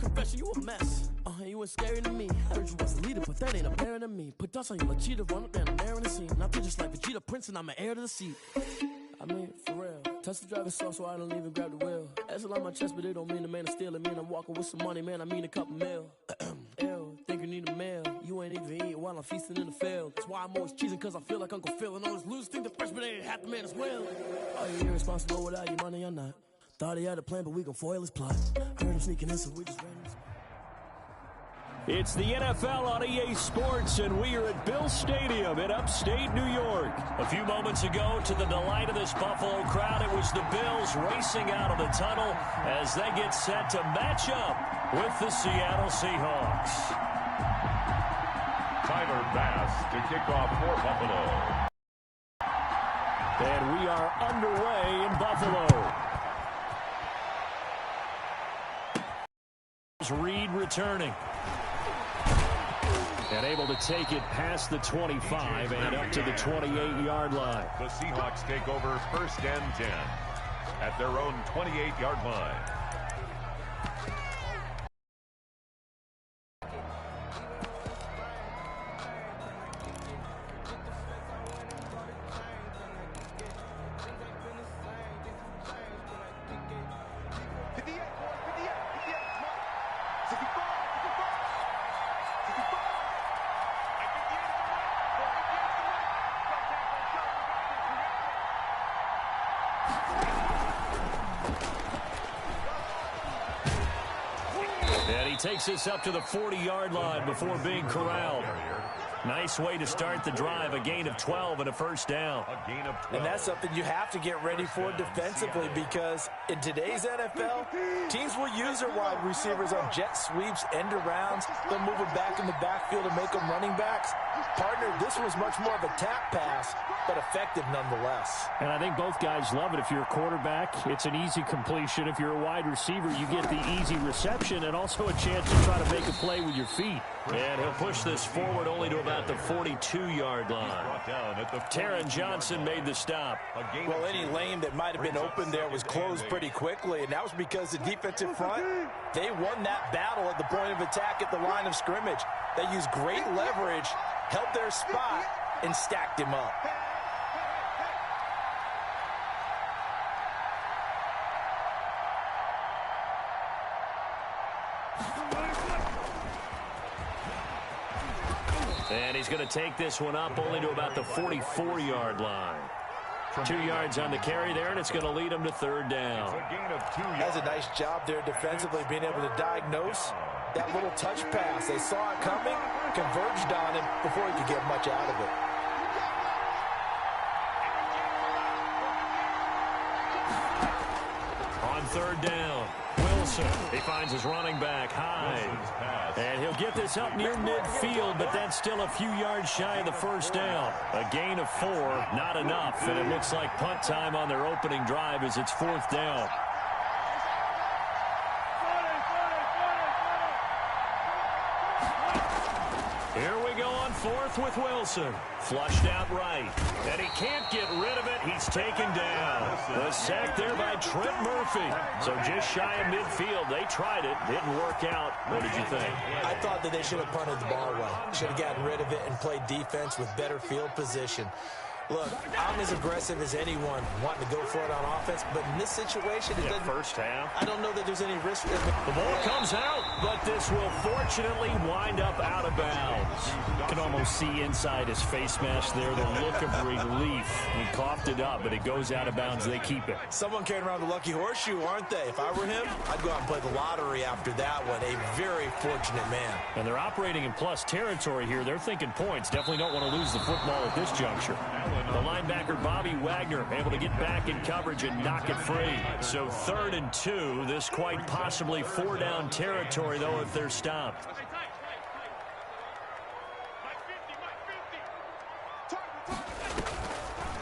confession, you a mess. You ain't scary to me. Heard you was a leader, but that ain't apparent to me. Put dust on you, Cheetah, run up down the narrow in the scene. Now I just like Vegeta Prince and I'm an heir to the seat. I mean, for real. Touch the driver's soft so I don't even grab the wheel. That's a lot on my chest, but it don't mean the man is stealing. Mean I'm walking with some money, man, I mean a couple mil. Ew, think you need a meal. You ain't even eating while I'm feasting in the field. That's why I'm always cheesing, cause I feel like Uncle Phil. And all those losers think the freshman ain't half the man as well. Are you irresponsible without your money or not? Thought he had a plan, but we gon' foil his plot. Heard him sneaking in, so we just ran him. It's the NFL on EA Sports, and we are at Bill Stadium in upstate New York. A few moments ago, to the delight of this Buffalo crowd, it was the Bills racing out of the tunnel as they get set to match up with the Seattle Seahawks. Tyler Bass to kick off for Buffalo. And we are underway in Buffalo. Reed returning. And able to take it past the 25 and up to the 28-yard line. The Seahawks take over 1st and 10 at their own 28-yard line. Takes us up to the 40-yard line before being corralled. Nice way to start the drive. A gain of 12 and a first down. And that's something you have to get ready for defensively, because in today's NFL, teams will use their wide receivers on jet sweeps, end arounds. They'll move them back in the backfield to make them running backs. Partner, this was much more of a tap pass, but effective nonetheless. And I think both guys love it. If you're a quarterback, it's an easy completion. If you're a wide receiver, you get the easy reception and also a chance to try to make a play with your feet. And he'll push this forward only to about the 42-yard line. Taron Johnson made the stop. Well, any lane that might have been open there was closed pretty quickly, and that was because the defensive front, they won that battle at the point of attack at the line of scrimmage. They used great leverage, held their spot, and stacked him up. And he's going to take this one up only to about the 44-yard line. 2 yards on the carry there, and it's going to lead him to 3rd down. That's a nice job there defensively, being able to diagnose that little touch pass. They saw it coming, converged on him before he could get much out of it. On 3rd down, Wilson. He finds his running back, Hyde. And he'll get this up near midfield, but that's still a few yards shy of the 1st down. A gain of 4, not enough, and it looks like punt time on their opening drive as it's 4th down. Here we go on 4th with Wilson. Flushed out right. And he can't get rid of it. He's taken down. The sack there by Trent Murphy. So just shy of midfield. They tried it. Didn't work out. What did you think? I thought that they should have punted the ball away. Should have gotten rid of it and played defense with better field position. Look, I'm as aggressive as anyone wanting to go for it on offense, but in this situation, it doesn't. First half. I don't know that there's any risk. The ball comes out, but this will fortunately wind up out of bounds. You can almost see inside his face mask there the look of relief. He coughed it up, but it goes out of bounds. They keep it. Someone carrying around the lucky horseshoe, aren't they? If I were him, I'd go out and play the lottery after that one. A very fortunate man. And they're operating in plus territory here. They're thinking points. Definitely don't want to lose the football at this juncture. The linebacker Bobby Wagner able to get back in coverage and knock it free. So 3rd and 2. This quite possibly 4-down territory, though, if they're stopped.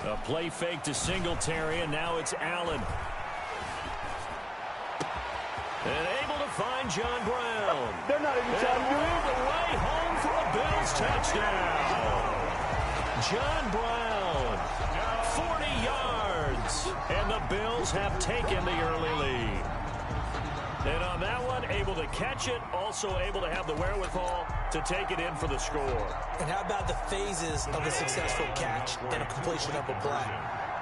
A play fake to Singletary, and now it's Allen. And able to find John Brown. They're not even trying to do it. The way home for a Bills touchdown. John Brown, 40 yards, and the Bills have taken the early lead. And on that one, able to catch it, also able to have the wherewithal to take it in for the score. And how about the phases of a successful catch and a completion of a play?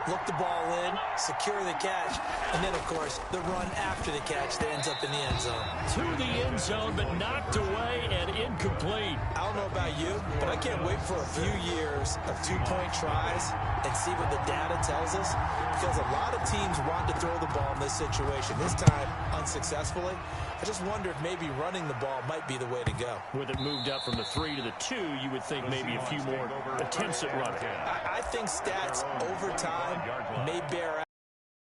Look the ball in, secure the catch, and then, of course, the run after the catch that ends up in the end zone. To the end zone, but knocked away and incomplete. I don't know about you, but I can't wait for a few years of two-point tries and see what the data tells us, because a lot of teams want to throw the ball in this situation, this time unsuccessfully. I just wonder if maybe running the ball might be the way to go. With it moved up from the 3 to the 2, you would think maybe a few more attempts at running. I think stats over time may bear out.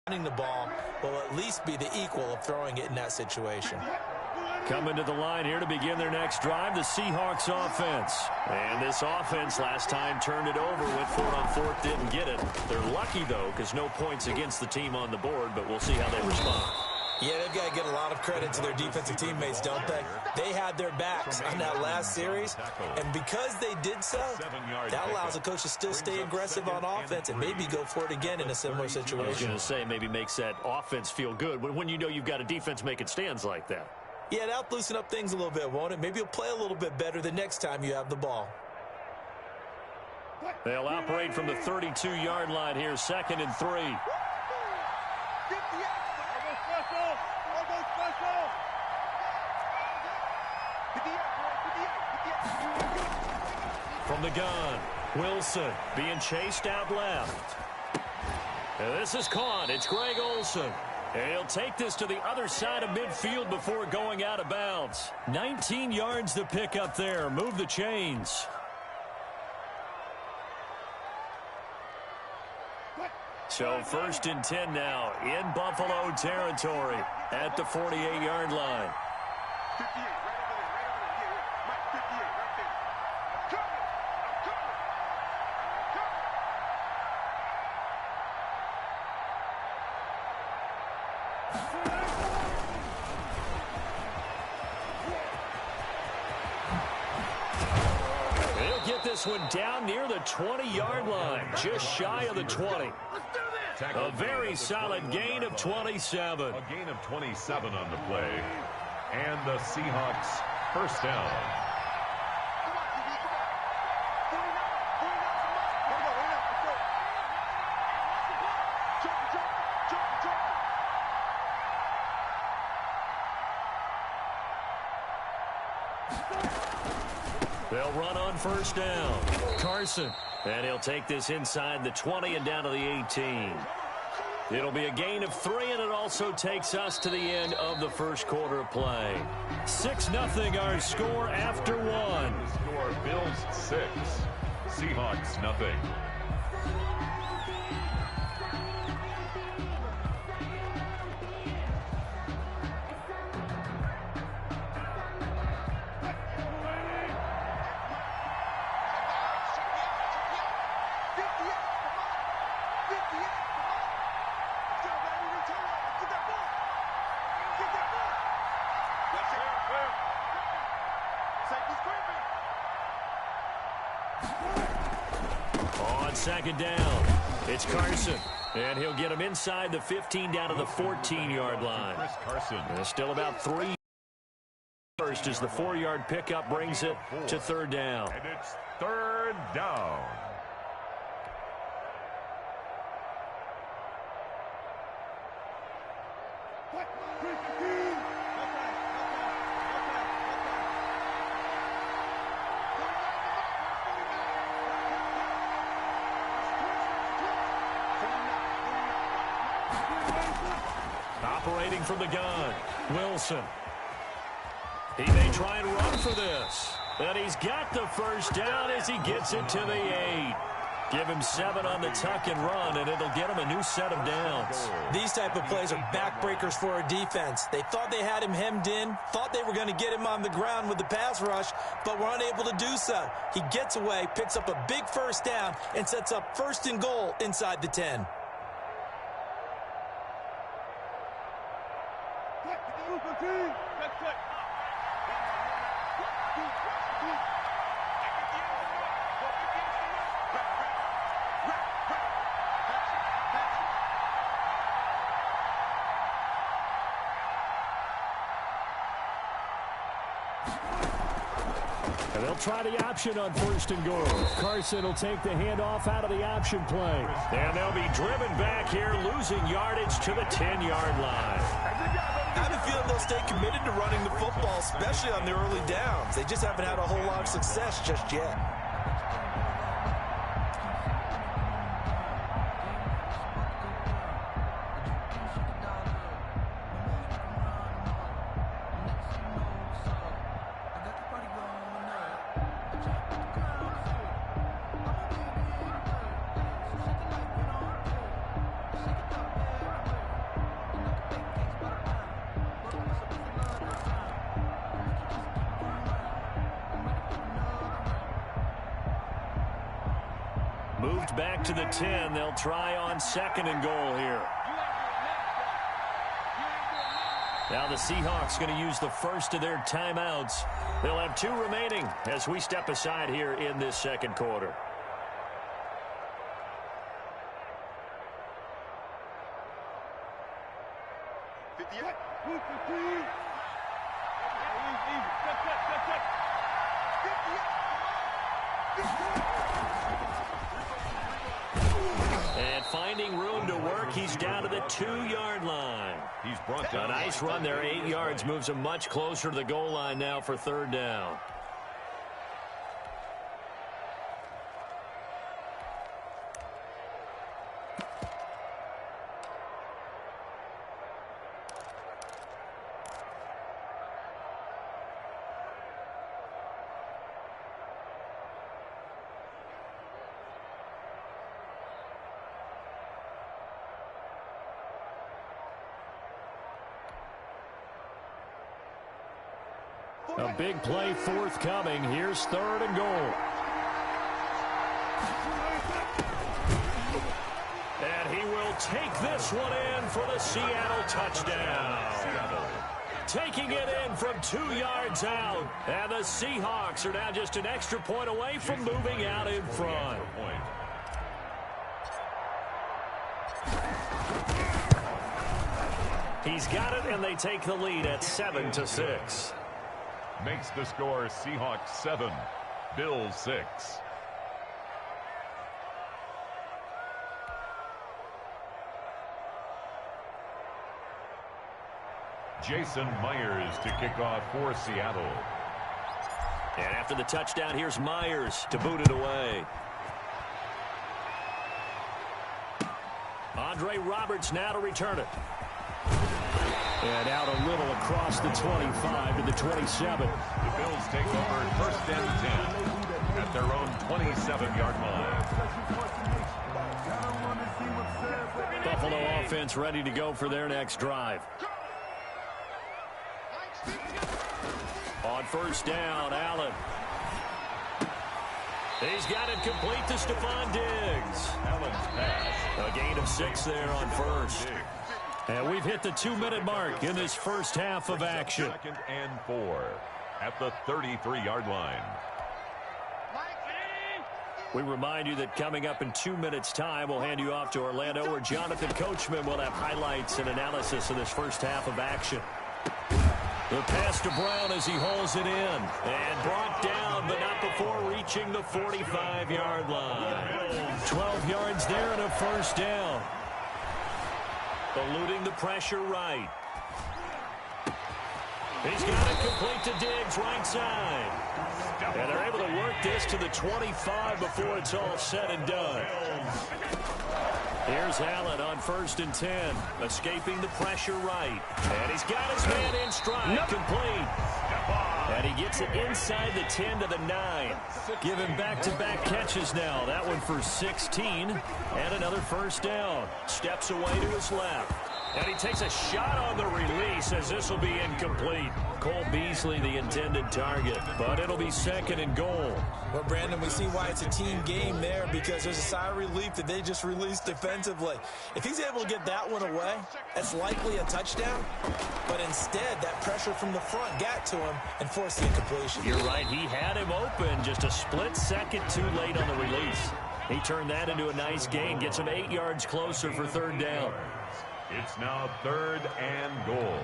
Running the ball will at least be the equal of throwing it in that situation. Coming to the line here to begin their next drive, the Seahawks offense. And this offense last time turned it over, went for it on fourth, didn't get it. They're lucky, though, because no points against the team on the board, but we'll see how they respond. Yeah, they've got to get a lot of credit to their defensive teammates, don't they? They had their backs on that last series, and because they did so, that allows the coach to still stay aggressive on offense and maybe go for it again in a similar situation. I was going to say, maybe makes that offense feel good when you know you've got a defense making stands like that. Yeah, that'll loosen up things a little bit, won't it? Maybe you'll play a little bit better the next time you have the ball. They'll operate from the 32-yard line here, 2nd and 3. From the gun, Wilson being chased out left. And this is caught. It's Greg Olsen. And he'll take this to the other side of midfield before going out of bounds. 19 yards to pick up there. Move the chains. So 1st and 10 now in Buffalo territory at the 48-yard line. They'll get this one down near the 20-yard line, just shy of the 20. A very solid gain of 27. A gain of 27 on the play. And the Seahawks first down. They'll run on first down. Carson. And he'll take this inside the 20 and down to the 18. It'll be a gain of 3, and it also takes us to the end of the first quarter of play. 6-0 our score after 1. The score, Bills 6, Seahawks nothing. On 2nd down, it's Carson. And he'll get him inside the 15 down to the 14-yard line. Chris Carson. There's still about 3. First as the 4-yard pickup brings it to 3rd down. And it's 3rd down. Operating from the gun, Wilson. He may try and run for this. And he's got the first down as he gets it to the 8. Give him 7 on the tuck and run, and it'll get him a new set of downs. These type of plays are backbreakers for a defense. They thought they had him hemmed in, thought they were going to get him on the ground with the pass rush, but were unable to do so. He gets away, picks up a big first down, and sets up 1st and goal inside the 10. And they'll try the option on 1st and goal. Carson will take the handoff out of the option play. And they'll be driven back here, losing yardage to the 10-yard line. I have a feeling they'll stay committed to running the football, especially on the early downs. They just haven't had a whole lot of success just yet. Moved back to the 10. They'll try on 2nd and goal here. Now the Seahawks going to use the first of their timeouts. They'll have 2 remaining as we step aside here in this 2nd quarter. And finding room to work, he's down to the 2-yard line. He's brought down. A nice run there, 8 yards, moves him much closer to the goal line now for 3rd down. A big play forthcoming. Here's 3rd and goal. And he will take this one in for the Seattle touchdown. Taking it in from 2 yards out. And the Seahawks are now just an extra point away from moving out in front. He's got it, and they take the lead at 7-6. Makes the score Seahawks 7, Bills 6. Jason Myers to kick off for Seattle. And after the touchdown, here's Myers to boot it away. Andre Roberts now to return it. And out a little across the 25 to the 27. The Bills take over 1st and 10 at their own 27-yard line. Buffalo offense ready to go for their next drive. On 1st down, Allen. He's got it complete to Stephon Diggs. Allen's pass. A gain of 6 there on 1st. And we've hit the 2-minute mark in this first half of action. 2nd and 4 at the 33-yard line. We remind you that coming up in 2 minutes' time, we'll hand you off to Orlando, where Jonathan Coachman will have highlights and analysis of this first half of action. The pass to Brown as he holds it in. And brought down, but not before reaching the 45-yard line. 12 yards there and a 1st down. Eluding the pressure right. He's got it complete to Diggs, right side. And they're able to work this to the 25 before it's all said and done. Here's Allen on 1st and 10. Escaping the pressure right. And he's got his man in stride, complete. And he gets it inside the 10 to the 9. Giving back-to-back catches now. That one for 16. And another 1st down. Steps away to his left. And he takes a shot on the release as this will be incomplete. Cole Beasley, the intended target. But it'll be 2nd and goal. Well, Brandon, we see why it's a team game there, because there's a sigh of relief that they just released defensively. If he's able to get that one away, that's likely a touchdown. But instead, that pressure from the front got to him and forced the incompletion. You're right. He had him open, just a split second too late on the release. He turned that into a nice gain, gets him 8 yards closer for 3rd down. It's now 3rd and goal.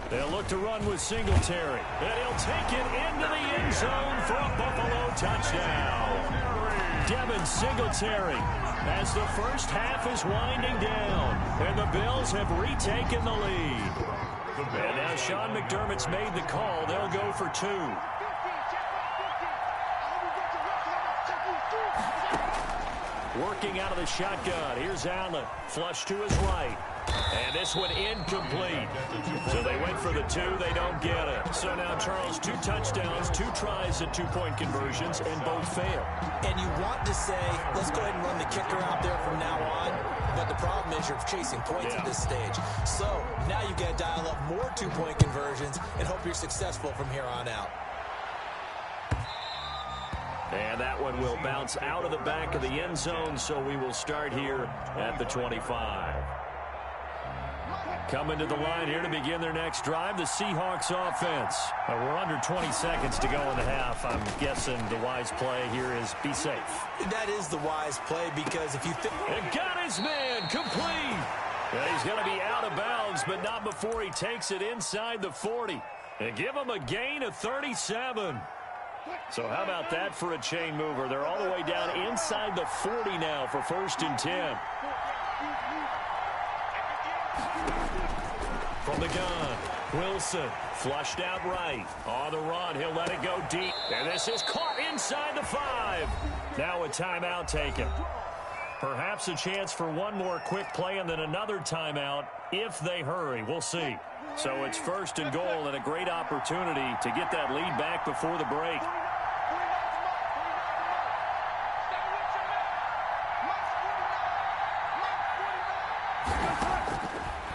They'll look to run with Singletary. And he'll take it into the end zone for a Buffalo touchdown. Devin Singletary as the first half is winding down. And the Bills have retaken the lead. And now Sean McDermott's made the call. They'll go for 2. Working out of the shotgun. Here's Allen. Flush to his right. And this one incomplete. So they went for the 2. They don't get it. So now, Charles, 2 touchdowns, 2 tries at 2-point conversions, and both fail. And you want to say, let's go ahead and run the kicker out there from now on. But the problem is you're chasing points at this stage. So now you got to dial up more 2-point conversions and hope you're successful from here on out. And that one will bounce out of the back of the end zone, so we will start here at the 25. Coming to the line here to begin their next drive, the Seahawks offense. We're under 20 seconds to go in the half. I'm guessing the wise play here is be safe. That is the wise play because if you think... And got his man complete. And he's going to be out of bounds, but not before he takes it inside the 40. And give him a gain of 37. So how about that for a chain mover? They're all the way down inside the 40 now for 1st and 10. From the gun, Wilson flushed out right. On the run, he'll let it go deep. And this is caught inside the 5. Now a timeout taken. Perhaps a chance for one more quick play and then another timeout if they hurry. We'll see. So it's 1st and goal and a great opportunity to get that lead back before the break.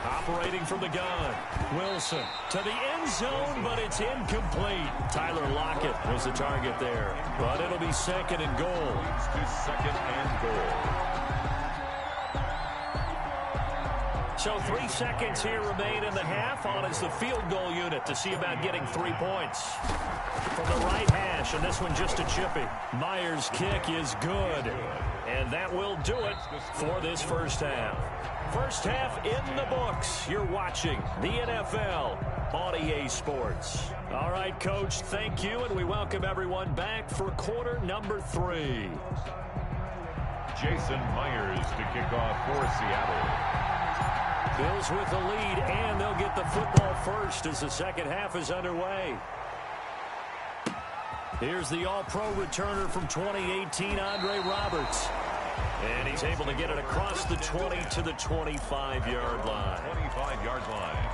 Operating from the gun. Wilson to the end zone, but it's incomplete. Tyler Lockett was the target there. But it'll be 2nd and goal. To 2nd and goal. So 3 seconds here remain in the half. On is the field goal unit to see about getting 3 points. From the right hash, and this one just a chippy. Myers' kick is good. And that will do it for this first half. First half in the books. You're watching the NFL on EA Sports. All right, Coach, thank you, and we welcome everyone back for quarter number 3. Jason Myers to kick off for Seattle. Bills with the lead, and they'll get the football first as the second half is underway. Here's the all-pro returner from 2018, Andre Roberts. And he's able to get it across the 20 to the 25-yard line. 25-yard line.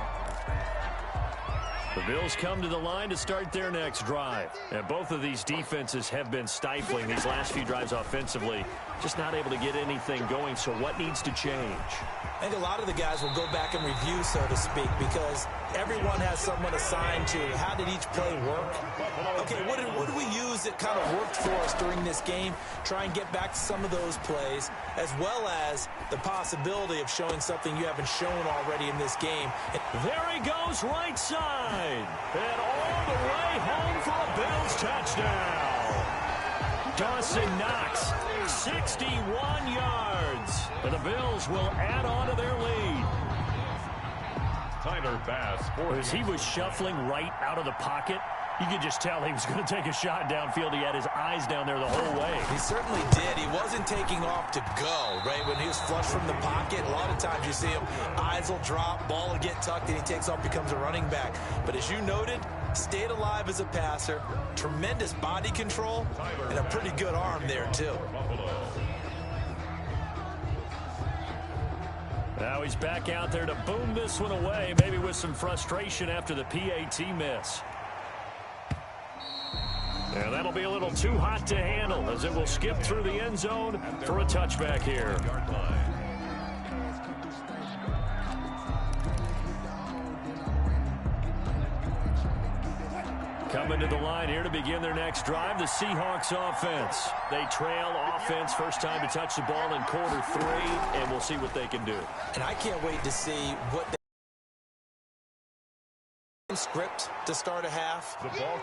The Bills come to the line to start their next drive. And both of these defenses have been stifling these last few drives offensively. Just not able to get anything going, so what needs to change? I think a lot of the guys will go back and review, so to speak, because everyone has someone assigned to how did each play work. Okay, what did we use that kind of worked for us during this game? Try and get back to some of those plays, as well as the possibility of showing something you haven't shown already in this game. There he goes right side. And all the way home for a Bills touchdown. Dawson Knox, 61 yards. And the Bills will add on to their lead. Tyler Bass. As he was shuffling right out of the pocket, you could just tell he was going to take a shot downfield. He had his eyes down there the whole way. He certainly did. He wasn't taking off to go, right? When he was flush from the pocket, a lot of times you see him, eyes will drop, ball will get tucked, and he takes off, becomes a running back. But as you noted, stayed alive as a passer, tremendous body control, and a pretty good arm there, too. Now he's back out there to boom this one away, maybe with some frustration after the PAT miss. And that'll be a little too hot to handle as it will skip through the end zone for a touchback here. Coming to the line here to begin their next drive, the Seahawks offense. They trail offense, first time to touch the ball in quarter 3, and we'll see what they can do. And I can't wait to see what they script to start a half.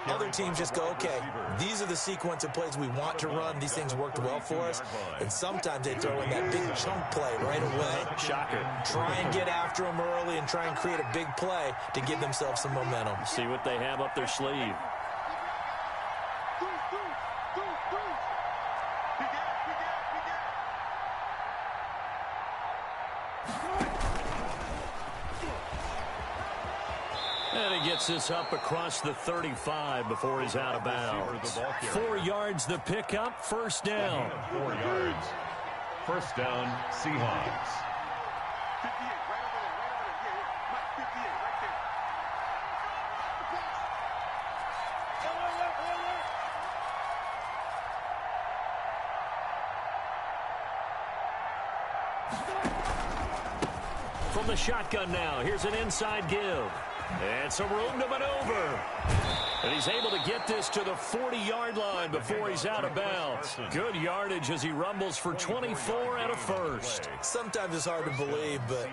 Other teams just go, okay, these are the sequence of plays we want to run. These things worked well for us. And sometimes they throw in that big chunk play right away. Shocker. Try and get after them early and try and create a big play to give themselves some momentum. See what they have up their sleeve. And he gets this up across the 35 before he's out of bounds. 4 yards the pickup, first down. 4 yards. First down, Seahawks. From the shotgun now, here's an inside give. And some room to maneuver. And he's able to get this to the 40-yard line before he's out of bounds. Good yardage as he rumbles for 24 and a first. Sometimes it's hard to believe, but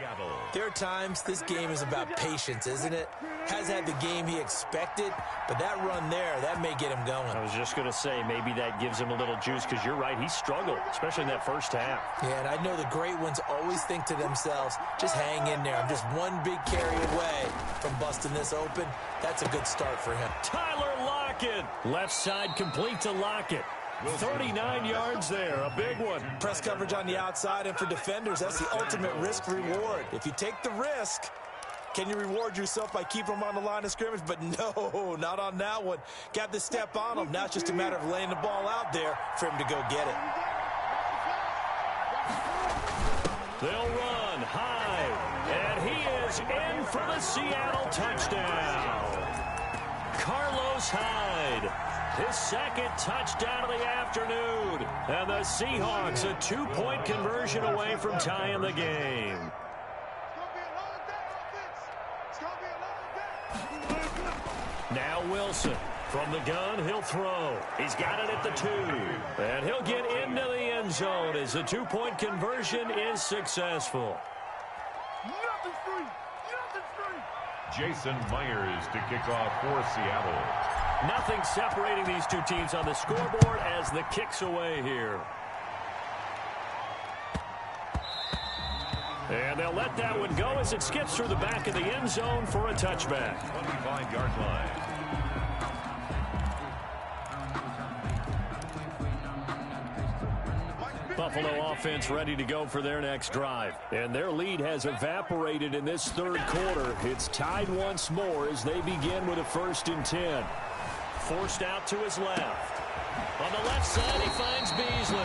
there are times this game is about patience, isn't it? Has had the game he expected, but that run there, that may get him going. I was just going to say, maybe that gives him a little juice, because you're right, he struggled, especially in that first half. Yeah, and I know the great ones always think to themselves, just hang in there. I'm just one big carry away from busting this open. That's a good start for him. Tyler Lockett. Left side complete to Lockett. 39 yards there, a big one. Press coverage on the outside, and for defenders, that's the ultimate risk-reward. If you take the risk, can you reward yourself by keeping them on the line of scrimmage? But no, not on that one. Got the step on him. Now it's just a matter of laying the ball out there for him to go get it. They'll run high, and he is in for the Seattle touchdown. Carlos Hyde, his second touchdown of the afternoon. And the Seahawks a 2-point conversion away from tying the game. Now Wilson. From the gun, he'll throw. He's got it at the 2. And he'll get into the end zone as the 2-point conversion is successful. Nothing's free. Nothing's free. Jason Myers to kick off for Seattle. Nothing separating these two teams on the scoreboard as the kick's away here. And they'll let that one go as it skips through the back of the end zone for a touchback. 25-yard line. Buffalo offense ready to go for their next drive. And their lead has evaporated in this third quarter. It's tied once more as they begin with a 1st and 10. Forced out to his left. On the left side, he finds Beasley.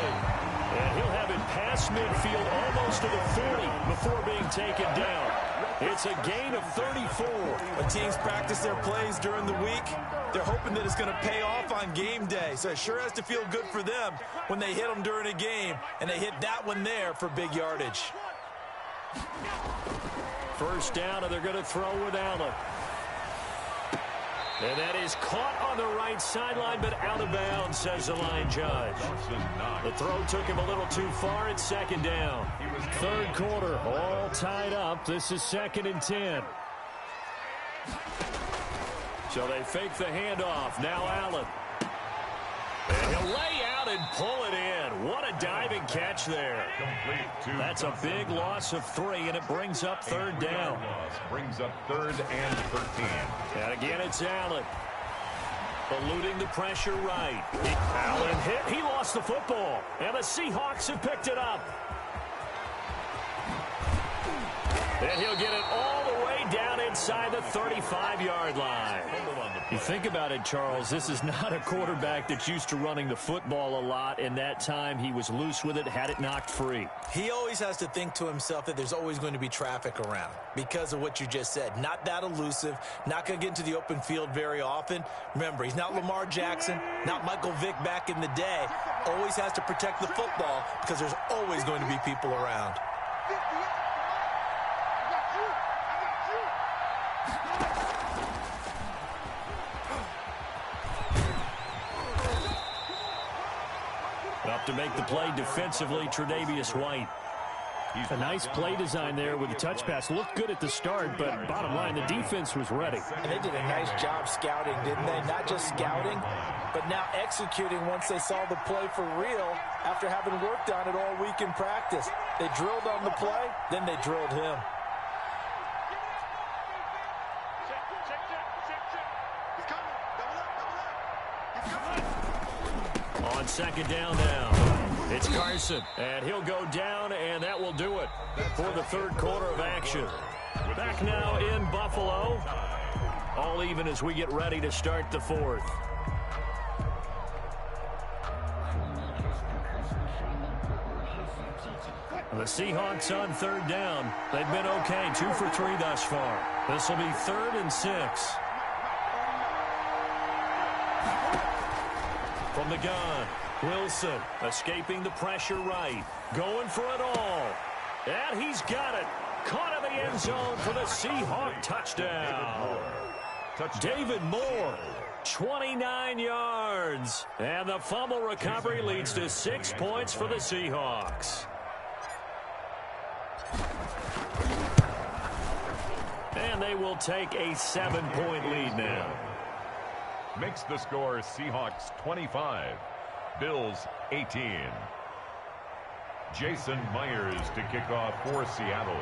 And he'll have it past midfield almost to the 40 before being taken down. It's a gain of 34. When teams practice their plays during the week, they're hoping that it's going to pay off on game day. So it sure has to feel good for them when they hit them during a game, and they hit that one there for big yardage. First down, and they're going to throw with Allen. And that is caught on the right sideline, but out of bounds, says the line judge. The throw took him a little too far. It's 2nd down. Third quarter, all tied up. This is 2nd and 10. So they fake the handoff. Now Allen. And he'll lay out and pull it in. What a diving catch there. That's a big loss of 3, and it brings up 3rd down. Brings up 3rd and 13. And again, it's Allen. Eluding the pressure right. Allen hit. He lost the football. And the Seahawks have picked it up. And he'll get it all the way down inside the 35-yard line. You think about it, Charles, this is not a quarterback that's used to running the football a lot, and that time he was loose with it, had it knocked free. He always has to think to himself that there's always going to be traffic around because of what you just said. Not that elusive, not going to get into the open field very often. Remember, he's not Lamar Jackson, not Michael Vick back in the day. Always has to protect the football because there's always going to be people around. Up to make the play defensively, Tre'Davious White. A nice play design there with the touch pass. Looked good at the start, but bottom line, the defense was ready. And they did a nice job scouting, didn't they? Not just scouting, but now executing once they saw the play for real after having worked on it all week in practice. They drilled on the play, then they drilled him. On second down now, it's Carson, and he'll go down, and that will do it for the third quarter of action. Back now in Buffalo, all even as we get ready to start the fourth. The Seahawks on third down. They've been okay, 2 for 3 thus far. This will be 3rd and 6. From the gun, Wilson escaping the pressure right. Going for it all. And he's got it. Caught in the end zone for the Seahawk touchdown. David Moore, 29 yards. And the fumble recovery leads to 6 points for the Seahawks. And they will take a 7-point lead now. Makes the score Seahawks 25, Bills 18. Jason Myers to kick off for Seattle.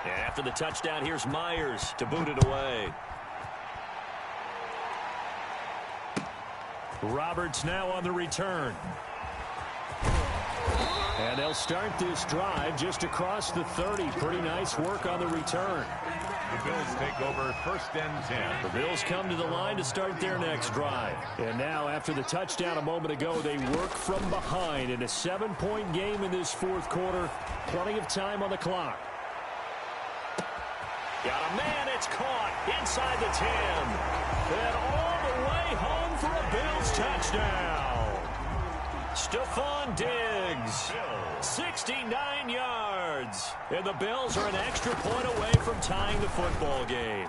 And after the touchdown, here's Myers to boot it away. Roberts now on the return. And they'll start this drive just across the 30. Pretty nice work on the return. The Bills take over 1st and 10. The Bills come to the line to start their next drive. And now, after the touchdown a moment ago, they work from behind in a 7-point game in this fourth quarter. Plenty of time on the clock. Got a man, it's caught inside the 10. And all the way home for a Bills touchdown. Stephon Diggs, 69 yards. And the Bills are an extra point away from tying the football game.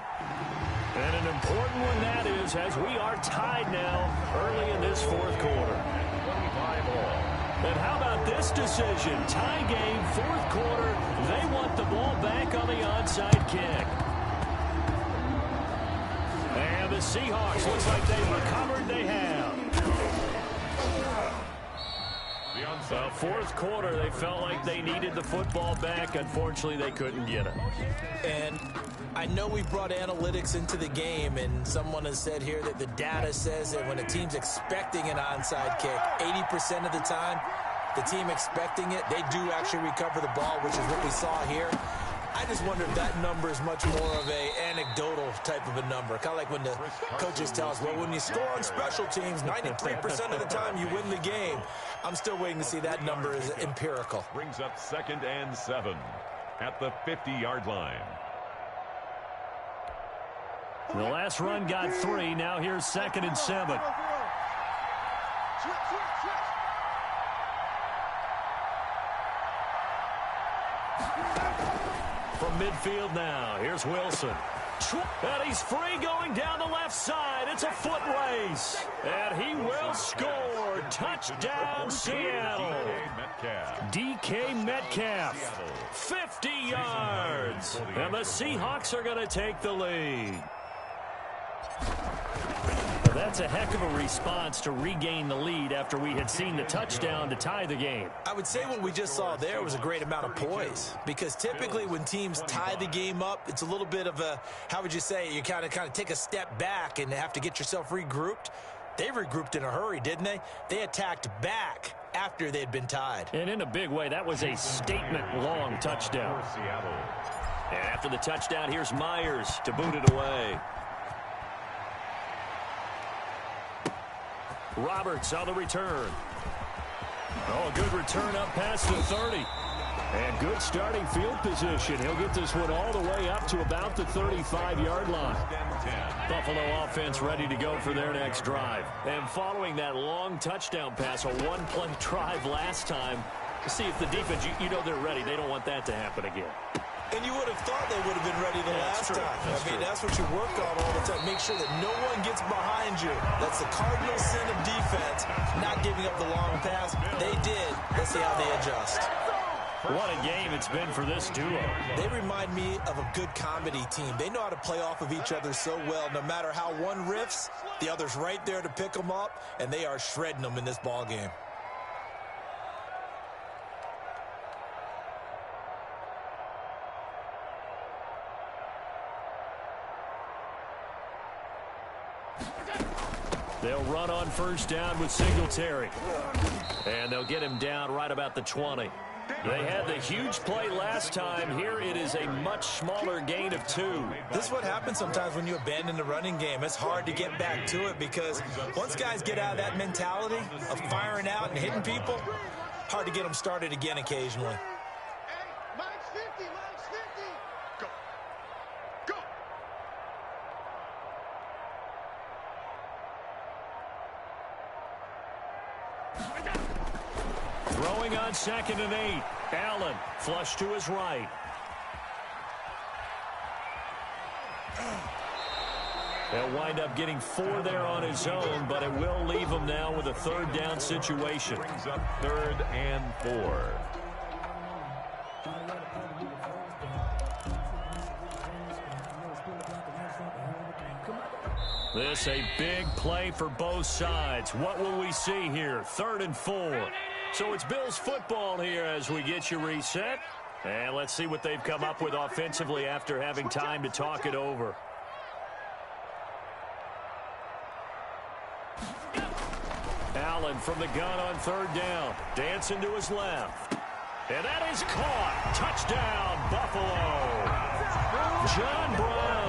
And an important one that is, as we are tied now early in this fourth quarter. 25 all. And how about this decision? Tie game, fourth quarter. They want the ball back on the onside kick. And the Seahawks, looks like they've recovered. They have. The fourth quarter, they felt like they needed the football back. Unfortunately, they couldn't get it. And I know we brought analytics into the game, and someone has said here that the data says that when a team's expecting an onside kick, 80% of the time, the team expecting it, they do actually recover the ball, which is what we saw here. I just wonder if that number is much more of a anecdotal type of a number. Kind of like when the coaches tell us, well, when you score on special teams, 93% of the time you win the game. I'm still waiting to see that number is empirical. Brings up 2nd and 7 at the 50-yard line. The last run got 3. Now here's 2nd and 7. From midfield now, here's Wilson. And he's free going down the left side. It's a foot race. And he will score. Touchdown, Seattle. DK Metcalf, 50 yards. And the Seahawks are going to take the lead. That's a heck of a response to regain the lead after we had seen the touchdown to tie the game. I would say what we just saw there was a great amount of poise, because typically when teams tie the game up, it's a little bit of a, how would you say, you kind of take a step back and have to get yourself regrouped. They regrouped in a hurry, didn't they? They attacked back after they had been tied. And in a big way, that was a statement-long touchdown. And after the touchdown, here's Myers to boot it away. Roberts on the return. Oh, good return up past the 30. And good starting field position. He'll get this one all the way up to about the 35-yard line. Buffalo offense ready to go for their next drive. And following that long touchdown pass, a one-play drive last time, to see if the defense, you know they're ready. They don't want that to happen again. And you would have thought they would have been ready the last time. I mean, that's what you work on all the time. Make sure that no one gets behind you. That's the cardinal sin of defense, not giving up the long pass. They did. Let's see how they adjust. What a game it's been for this duo. They remind me of a good comedy team. They know how to play off of each other so well. No matter how one riffs, the other's right there to pick them up, and they are shredding them in this ball game. They'll run on first down with Singletary. And they'll get him down right about the 20. They had the huge play last time. Here it is a much smaller gain of 2. This is what happens sometimes when you abandon the running game. It's hard to get back to it because once guys get out of that mentality of firing out and hitting people, hard to get them started again occasionally. Throwing on 2nd and 8. Allen flush to his right. He'll wind up getting 4 there on his own, but it will leave him now with a 3rd down situation. Brings up 3rd and 4. This a big play for both sides. What will we see here? 3rd and 4. So it's Bills football here as we get you reset. And let's see what they've come up with offensively after having time to talk it over. Allen from the gun on 3rd down. Dancing to his left. And that is caught. Touchdown, Buffalo. John Brown.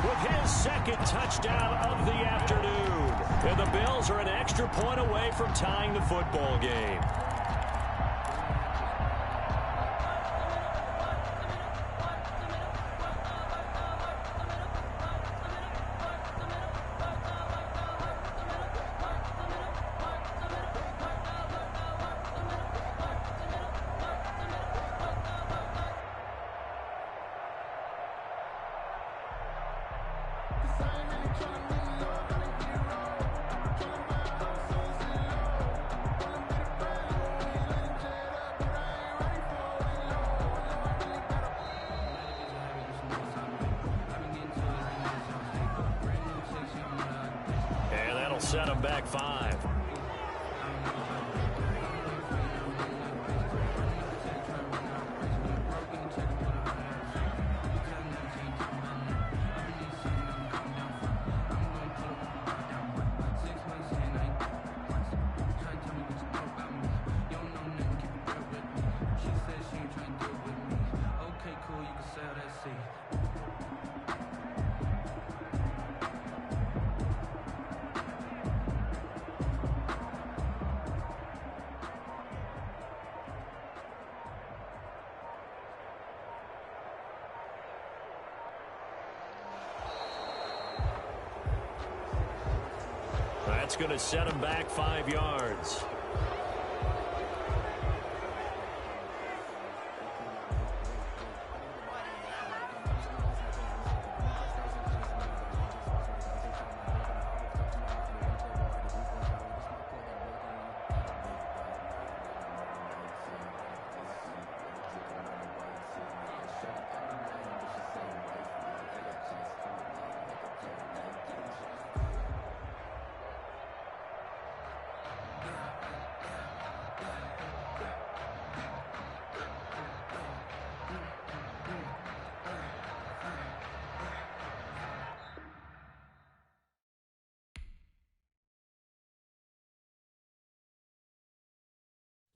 With his 2nd touchdown of the afternoon. And the Bills are an extra point away from tying the football game. Set him back 5. That's going to set him back 5 yards.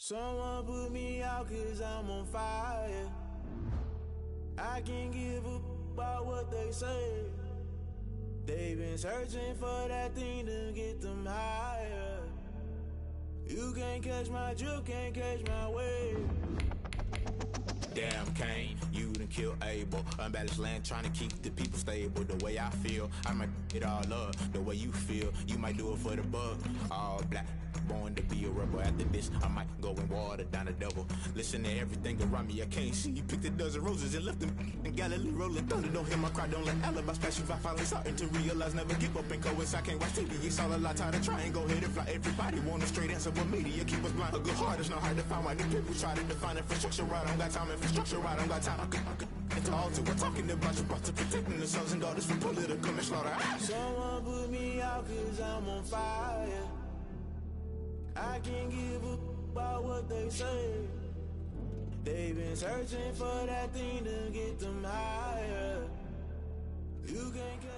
Someone put me out 'cause I'm on fire. I can't give up about what they say. They've been searching for that thing to get them higher. You can't catch my drift, can't catch my wave. Damn, Kane, you done killed Abel. Unbalanced land, trying to keep the people stable. The way I feel, I might it all up. The way you feel, you might do it for the bug. All black, born to be a rebel. After this, I might go and water down the devil. Listen to everything around me, I can't see. You picked a dozen roses and left them in Galilee rolling thunder. Don't hear my cry, don't let alibis pass you by. Finally starting to realize, never give up and coincide. Can't watch TV, it's all a lot. Tired of trying, go ahead and fly. Everybody want a straight answer, but media keep us blind. A good heart is not hard to find. Why do people try to define infrastructure right? I don't got time, infrastructure right, I don't got time. I could into altar. We're talking about you, brought to protecting the sons and daughters from political manslaughter. Someone put me out cause I'm on fire. I can't give a about what they say. They've been searching for that thing to get them higher. You can't catch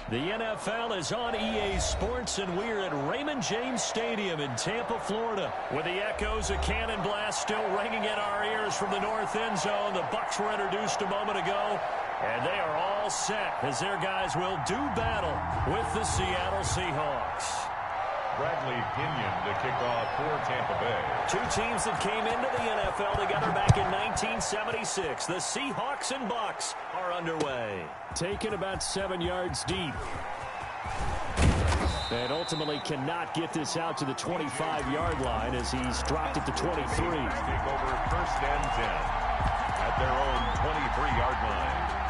The NFL is on EA Sports, and we're at Raymond James Stadium in Tampa, Florida, with the echoes of Cannon Blast still ringing in our ears from the north end zone. The Bucs were introduced a moment ago, and they are all set as their guys will do battle with the Seattle Seahawks. Bradley Pinion to kick off for Tampa Bay. Two teams that came into the NFL together back in 1976. The Seahawks and Bucs are underway. Taken about 7 yards deep. And ultimately cannot get this out to the 25-yard line as he's dropped it to 23. Take over first and 10 at their own 23-yard line.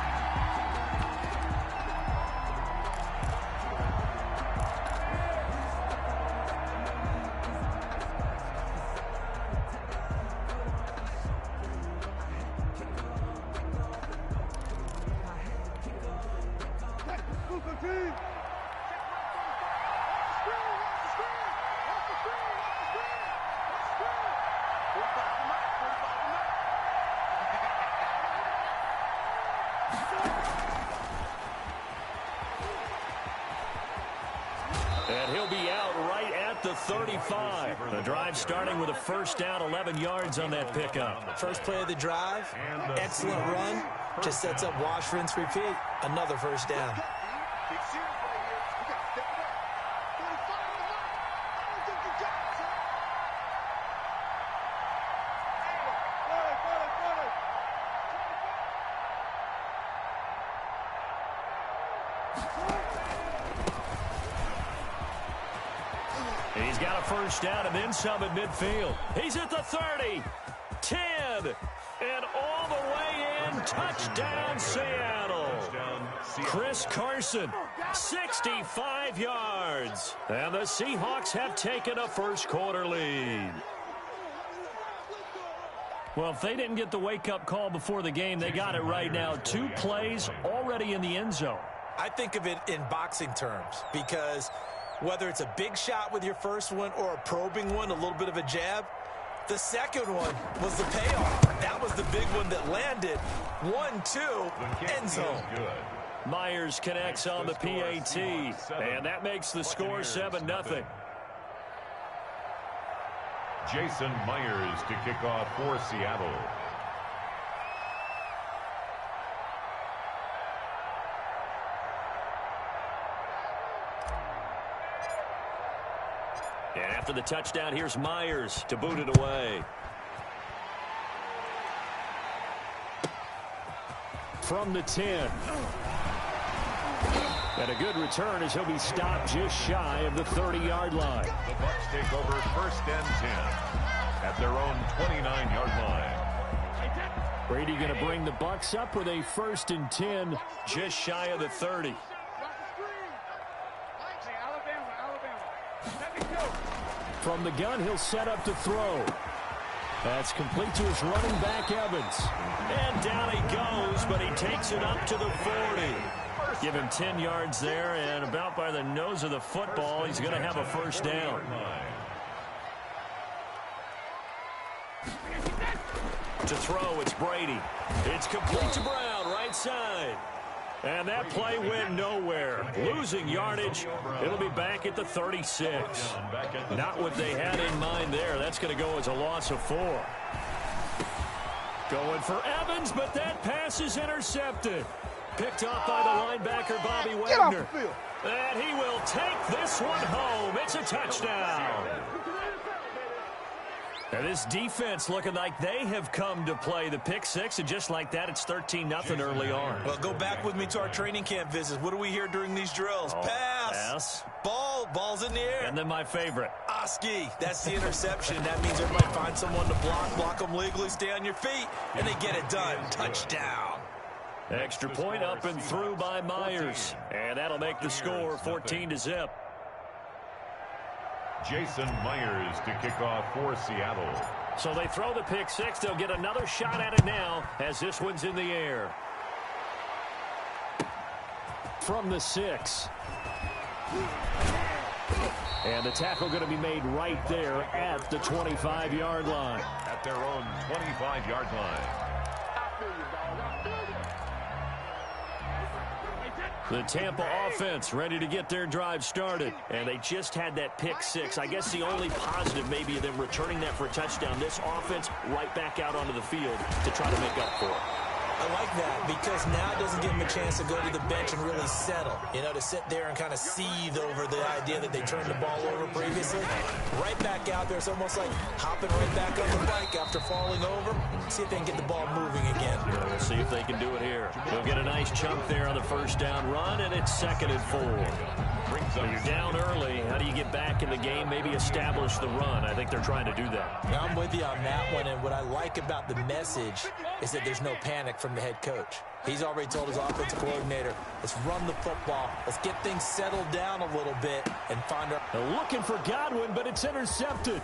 And he'll be out right at the 35. The drive starting with a first down, 11 yards on that pickup. First play of the drive, excellent run. Just sets up wash, rinse, repeat. Another first down. He's got a first down and then some at midfield. He's at the 30, 10, and all the way in. Touchdown, Seattle. Chris Carson, 65 yards. And the Seahawks have taken a first-quarter lead. Well, if they didn't get the wake-up call before the game, they got it right now. 2 plays already in the end zone. I think of it in boxing terms because whether it's a big shot with your first one or a probing one, a little bit of a jab, the second one was the payoff. That was the big one that landed. 1-2, end zone. Myers connects on the PAT, and that makes the score 7-0. Jason Myers to kick off for Seattle. And after the touchdown, here's Myers to boot it away. From the 10. And a good return as he'll be stopped just shy of the 30-yard line. The Bucs take over first and 10 at their own 29-yard line. Brady going to bring the Bucs up with a first and 10 just shy of the 30. From the gun, he'll set up to throw. That's complete to his running back, Evans. And down he goes, but he takes it up to the 40. Give him 10 yards there, and about by the nose of the football, he's going to have a first down. To throw, it's Brady. It's complete to Brown, right side. And that play went nowhere. Losing yardage. It'll be back at the 36. Not what they had in mind there. That's going to go as a loss of 4. Going for Evans, but that pass is intercepted. Picked off by the linebacker, Bobby Wagner. And he will take this one home. It's a touchdown. And this defense looking like they have come to play the pick six, and just like that, it's 13-0 early on. Well, go back with me to our training camp visits. What do we hear during these drills? Pass. Ball's in the air. And then my favorite. Oski, that's the interception. That means everybody finds someone to block them legally, stay on your feet, and they get it done. Touchdown. Extra point up and through by Myers. And that'll make the score 14-0. Jason Myers to kick off for Seattle. So they throw the pick six. They'll get another shot at it now as this one's in the air. From the 6. And the tackle going to be made right there at the 25-yard line. At their own 25-yard line. The Tampa offense ready to get their drive started. And they just had that pick six. I guess the only positive maybe of them returning that for a touchdown. This offense right back out onto the field to try to make up for it. I like that because now it doesn't give them a chance to go to the bench and really settle. You know, to sit there and kind of seethe over the idea that they turned the ball over previously. Right back out there. It's almost like hopping right back on the bike after falling over. See if they can get the ball moving again. We'll see if they can do it here. They'll get a nice chunk there on the first down run, and it's 2nd and 4. So you're down early. How do you get back in the game? Maybe establish the run. I think they're trying to do that. Now I'm with you on that one, and what I like about the message is that there's no panic from the head coach. He's already told his offensive coordinator, let's run the football. Let's get things settled down a little bit and find our... They're looking for Godwin, but it's intercepted.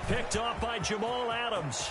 Picked off by Jamal Adams.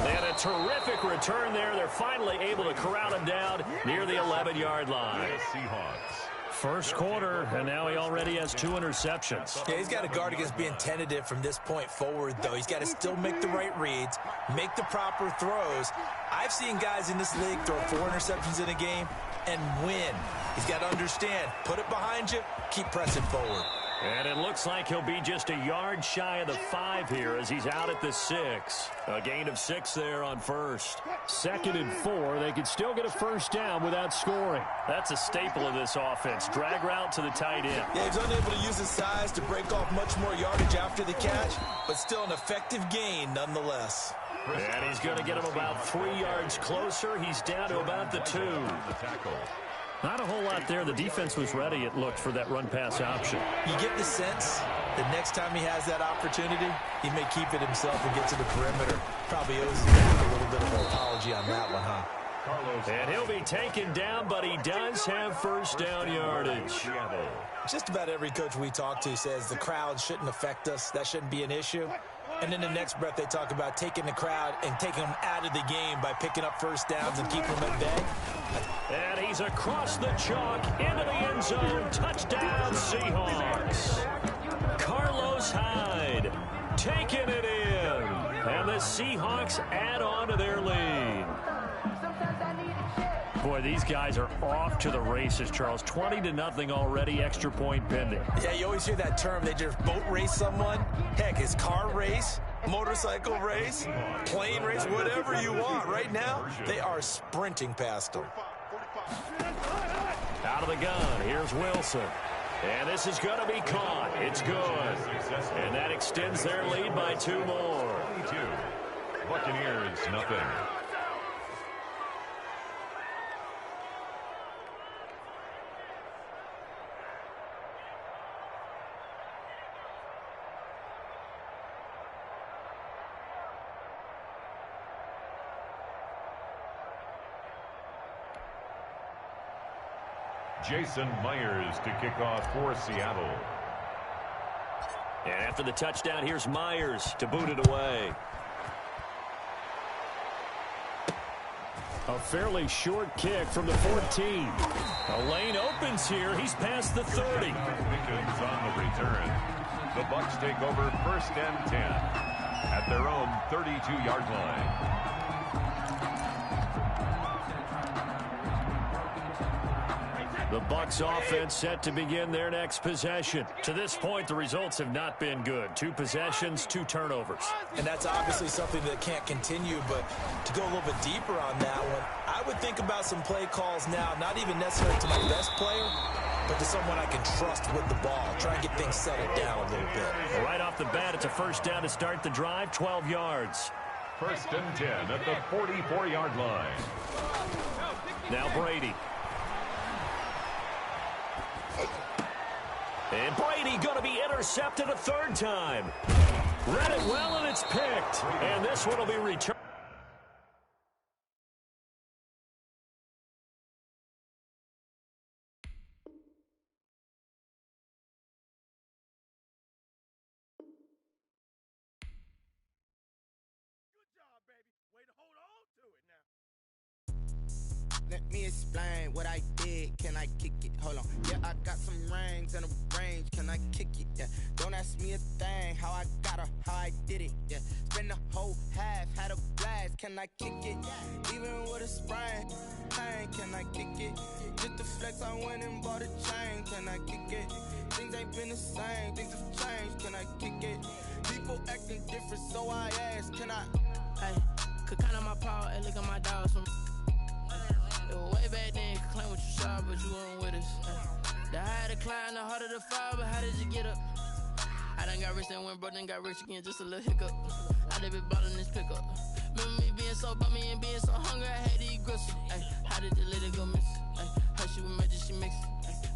They had a terrific return there. They're finally able to corral him down near the 11-yard line. Seahawks. First quarter, and now he already has 2 interceptions. Yeah, he's got to guard against being tentative from this point forward, though. He's got to still make the right reads, make the proper throws. I've seen guys in this league throw 4 interceptions in a game and win. He's got to understand, put it behind you, keep pressing forward. And it looks like he'll be just a yard shy of the 5 here as he's out at the 6. A gain of 6 there on first. 2nd and 4. They could still get a first down without scoring. That's a staple of this offense. Drag route to the tight end. Yeah, he's unable to use his size to break off much more yardage after the catch, but still an effective gain nonetheless. And he's going to get him about 3 yards closer. He's down to about the 2. Not a whole lot there. The defense was ready, it looked, for that run-pass option. You get the sense that next time he has that opportunity, he may keep it himself and get to the perimeter. Probably owes him a little bit of an apology on that one, huh? And he'll be taken down, but he does have first down yardage. Just about every coach we talk to says the crowd shouldn't affect us. That shouldn't be an issue. And in the next breath, they talk about taking the crowd and taking them out of the game by picking up first downs and keeping them at bay. And he's across the chalk into the end zone. Touchdown, Seahawks. Carlos Hyde taking it in. And the Seahawks add on to their lead. Boy, these guys are off to the races, Charles. 20-0 already, extra point pending. Yeah, you always hear that term. They just boat race someone. Heck, it's car race, motorcycle race, plane race, whatever you want. Right now, they are sprinting past them. Out of the gun, here's Wilson. And this is going to be caught. It's good. And that extends their lead by 2 more. Buccaneers, nothing. Jason Myers to kick off for Seattle. And after the touchdown, here's Myers to boot it away. A fairly short kick from the 14. A lane opens here. He's past the 30. Pickens on the return. The Bucs take over 1st and 10 at their own 32-yard line. The Bucs offense set to begin their next possession. To this point, the results have not been good. 2 possessions, 2 turnovers. And that's obviously something that can't continue, but to go a little bit deeper on that one, I would think about some play calls now, not even necessarily to my best player, but to someone I can trust with the ball. Try and get things settled down a little bit. Well, right off the bat, it's a first down to start the drive, 12 yards. First and 10 at the 44-yard line. Now Brady. And Brady going to be intercepted a 3rd time. Read it well, and it's picked. And this one will be returned. Let me explain what I did. Can I kick it? Hold on. Yeah, I got some rings and a range. Can I kick it? Yeah. Don't ask me a thing. How I got her, how I did it. Yeah. Spend the whole half, had a blast. Can I kick it? Even with a sprain. Pain, can I kick it? Just the flex, I went and bought a chain. Can I kick it? Things ain't been the same. Things have changed. Can I kick it? People acting different, so I ask. Can I? Hey, could count on my power and look at my dogs from. It was way back then, could claim what you saw, but you weren't with us. The higher the climb, the harder the fall, but how did you get up? I done got rich, then went broke, then got rich again, just a little hiccup. I done been ballin' this pickup. Remember me being so bummy and being so hungry, I had to eat gristle. Ay, how did the lady go miss? Ay, her she was magic, she mixed.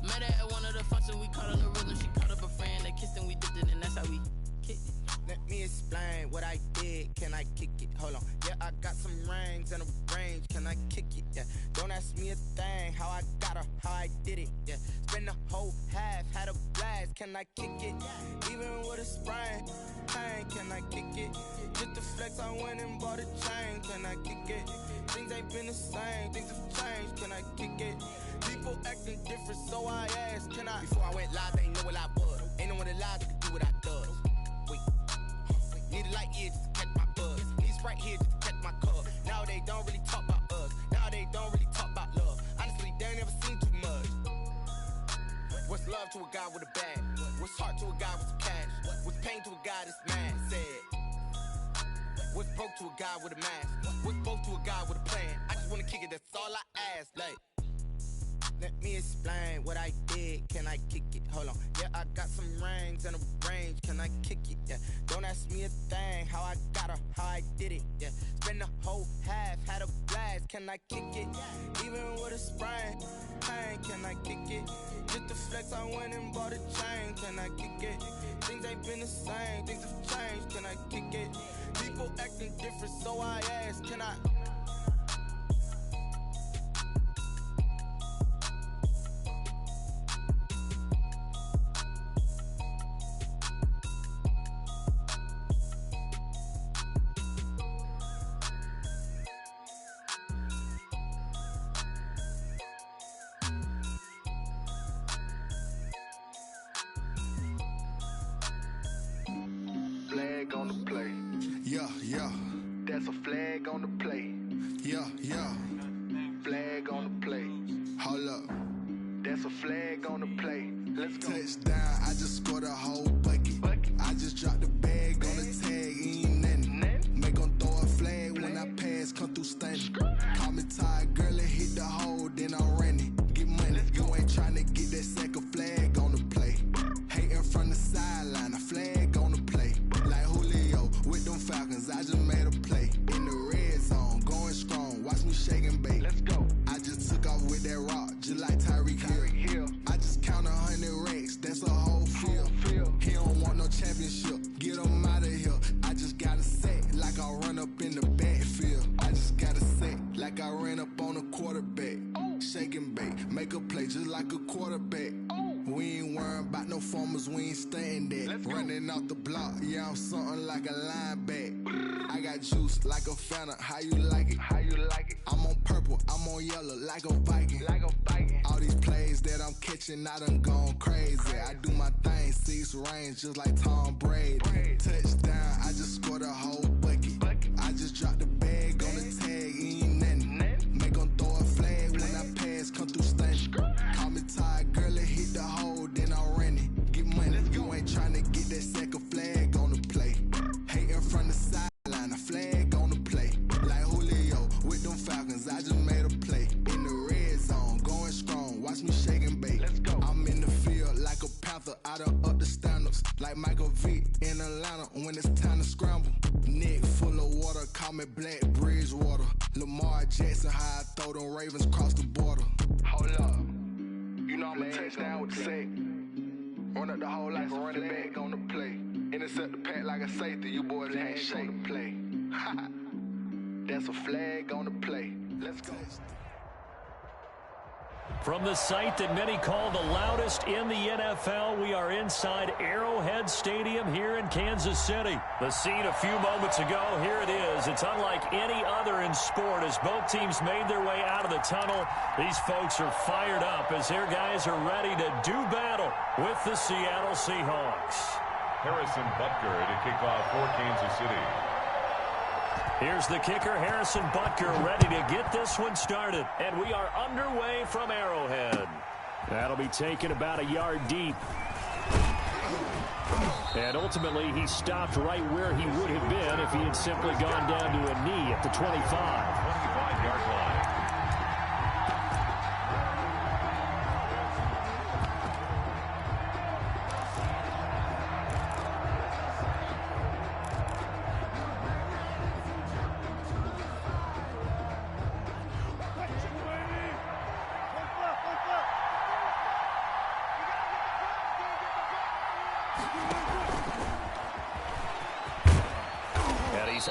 Met her at one of the functions, we caught her the rhythm. She caught up a friend, they kissed and we dipped it, and that's how we kicked it. Let me explain what I did. Can I kick it? Hold on. Yeah, I got some rings and a range. Can I kick it? Yeah. Don't ask me a thing. How I got her, how I did it. Yeah. Spend the whole half, had a blast. Can I kick it? Even with a sprain. Pain, can I kick it? Just the flex, I went and bought a chain. Can I kick it? Things ain't been the same. Things have changed. Can I kick it? People acting different, so I asked. Can I? Before I went live, they ain't know what I was. Ain't no one alive that could do what I does. Need a light here just to catch my buzz. Need Sprite here just to catch my cup. Now they don't really talk about us. Now they don't really talk about love. Honestly, they ain't never seen too much. What's love to a guy with a bag? What's heart to a guy with some cash? What's pain to a guy that's mad? Said. What's broke to a guy with a mask? What's both to a guy with a plan? I just wanna kick it, that's all I ask. Like, let me explain what I did. Can I kick it? Hold on. Yeah, I got some rings and a range. Can I kick it? Yeah. Don't ask me a thing. How I got her, how I did it. Yeah. Spend the whole half, had a blast. Can I kick it? Even with a sprain. Pain, can I kick it? Just the flex, I went and bought a chain. Can I kick it? Things ain't been the same. Things have changed. Can I kick it? People acting different, so I ask. Can I? Flag on the play. Yeah, yeah. That's a flag on the play. Yeah, yeah. Flag on the play. Hold up. That's a flag on the play. Let's go. Touchdown, I just scored a whole bucket. I just dropped the bag on the tag, ain't nothing. Make 'em throw a flag when I pass, come through stunning. Call me tired, girl, and hit the hole, then I'm running. Get money, you ain't tryna get that second flag on the play. Hating from the sideline, a flag on the play. Like Julio with them Falcons, I just made a play. In the red zone, going strong, watch me shake and bake. Let's go. I just took off with that rock, just like Tyreek Hill. I just count 100 racks, that's a whole field. He don't want no championship, get him out of here. I just gotta set like I run up in the backfield. I just gotta set like I ran up on a quarterback. Shake and bake, make a play just like a quarterback. We ain't worrying about no formers, we ain't staying there. Running off the block, yeah, I'm something like a linebacker. I got juice like a Fanta, how you like it? How you like it? I'm on purple, I'm on yellow like a Viking. Like a Viking. All these plays that I'm catching, I done gone crazy. I do my thing, 6 range just like Tom Brady. Touchdown, I just scored a whole bucket. I just dropped the bag on the tag, ain't nothing. Make 'em throw a flag when I pass, come through stunning. Call me watch me shake and bake. Let's go. I'm in the field like a panther, I done up the standards. Like Michael Vick in Atlanta when it's time to scramble. Neck full of water, call me Black Bridgewater. Lamar Jackson, how I throw them Ravens across the border. Hold up. You know I'm a touchdown with the sack. Run up the hole like a running back on the play. Intercept the pack like a safety, you boys ain't shake the play. That's a flag on the play. Let's go. From the site that many call the loudest in the NFL, we are inside Arrowhead Stadium here in Kansas City. The scene a few moments ago, here it is. It's unlike any other in sport as both teams made their way out of the tunnel. These folks are fired up as their guys are ready to do battle with the Seattle Seahawks. Harrison Butker to kick off for Kansas City. Here's the kicker, Harrison Butker, ready to get this one started. And we are underway from Arrowhead. That'll be taken about a yard deep. And ultimately, he stopped right where he would have been if he had simply gone down to a knee at the 25. 25-yard line.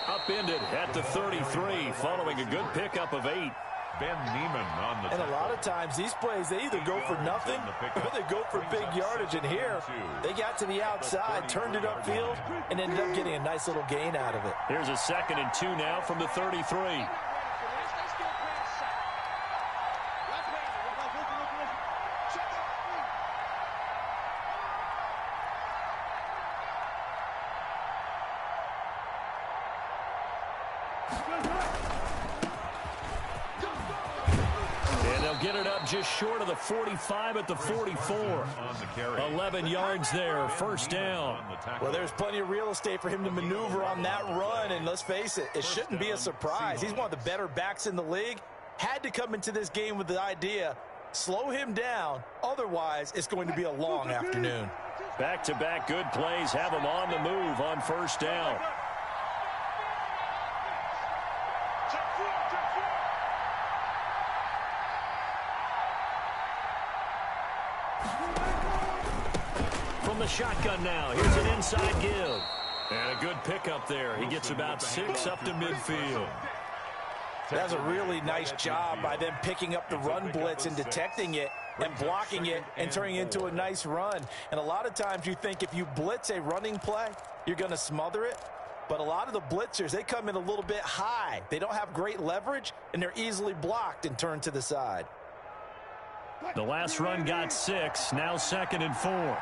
Upended at the 33 following a good pickup of 8. Ben Neiman on the And a lot of times these plays, they either go for nothing or they go for big yardage. And here, they got to the outside, turned it upfield, and ended up getting a nice little gain out of it. Here's a 2nd and 2 now from the 33. Just short of the 45 at the 44. 11 yards there, first down. Well, there's plenty of real estate for him to maneuver on that run, and let's face it, it shouldn't be a surprise. He's one of the better backs in the league. Had to come into this game with the idea, slow him down, otherwise it's going to be a long afternoon. Back-to-back good plays have him on the move on first down. The shotgun now. Here's an inside give. And a good pickup there. He gets about 6 up to midfield. That's a really nice job by them picking up the run blitz and detecting it and blocking it and turning it into a nice run. And a lot of times you think if you blitz a running play, you're going to smother it. But a lot of the blitzers, they come in a little bit high. They don't have great leverage, and they're easily blocked and turned to the side. The last run got 6. Now 2nd and 4.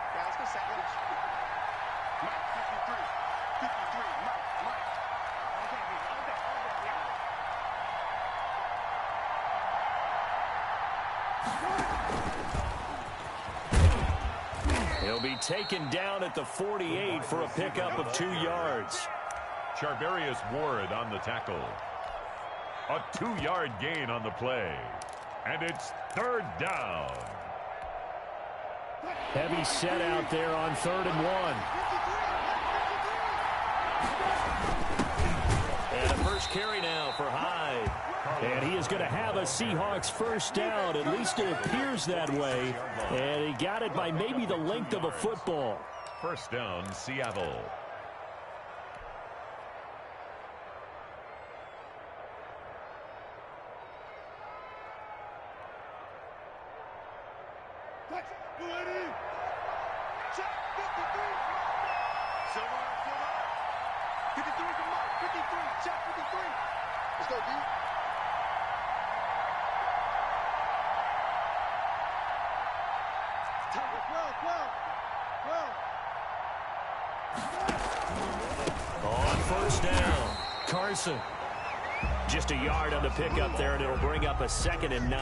He'll be taken down at the 48 for a pickup of 2 yards. Charvarius Ward on the tackle. A 2-yard gain on the play. And it's 3rd down. Heavy set out there on 3rd and 1. And a first carry now for Hyde. And he is going to have a Seahawks first down. At least it appears that way. And he got it by maybe the length of a football. First down, Seattle. On first down, Carson. Just a yard on the pickup there, and it'll bring up a 2nd and 9.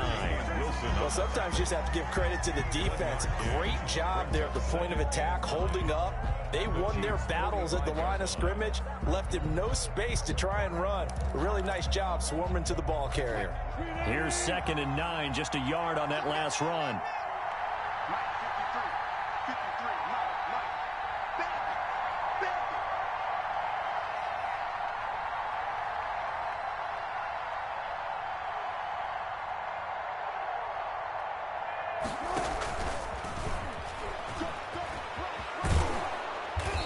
Well, sometimes you just have to give credit to the defense. Great job there at the point of attack, holding up. They won their battles at the line of scrimmage, left him no space to try and run. A really nice job swarming to the ball carrier. Here's 2nd and 9, just a yard on that last run.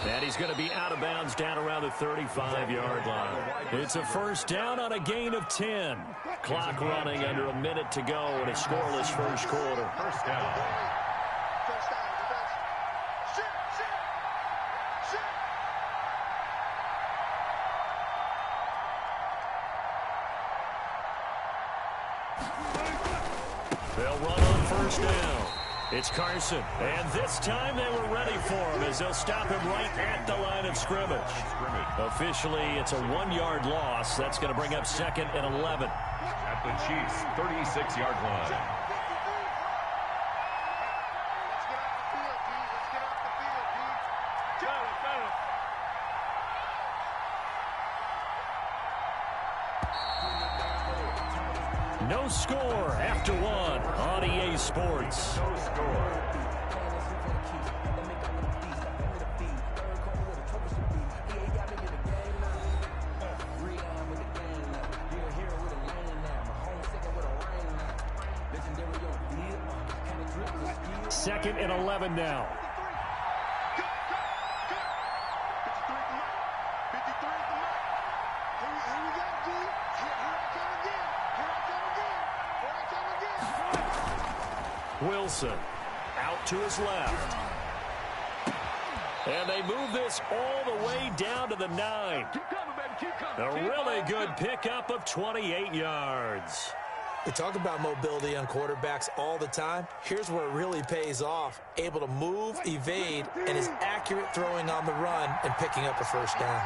And he's going to be out of bounds down around the 35-yard line. It's a first down on a gain of 10. Clock running under a minute to go in a scoreless first quarter. First down. They'll run on first down. It's Carson, and this time they were ready for him as they'll stop him right at the line of scrimmage. Officially, it's a 1-yard loss. That's going to bring up 2nd and 11. At the Chiefs' 36-yard line. No score after 1 on EA Sports. No score. Second and 11 now. Wilson out to his left. And they move this all the way down to the 9. A really good pickup of 28 yards. We talk about mobility on quarterbacks all the time. Here's where it really pays off. Able to move, evade, and is accurate throwing on the run and picking up a first down.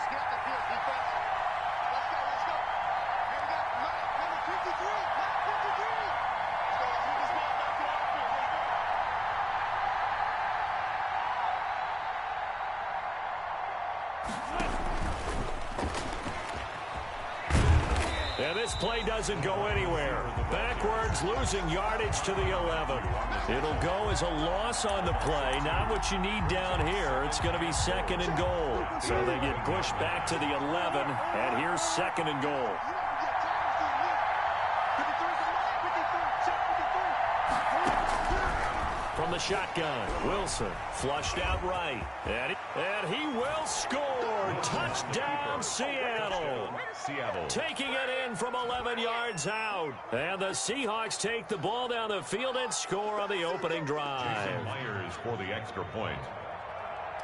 And this play doesn't go anywhere. Backwards, losing yardage to the 11. It'll go as a loss on the play. Not what you need down here. It's going to be 2nd and goal. So they get pushed back to the 11, and here's 2nd and goal. From the shotgun, Wilson flushed out right. And he will score. Touchdown, Seattle. Taking it in from 11 yards out. And the Seahawks take the ball down the field and score on the opening drive. Jason Myers for the extra point.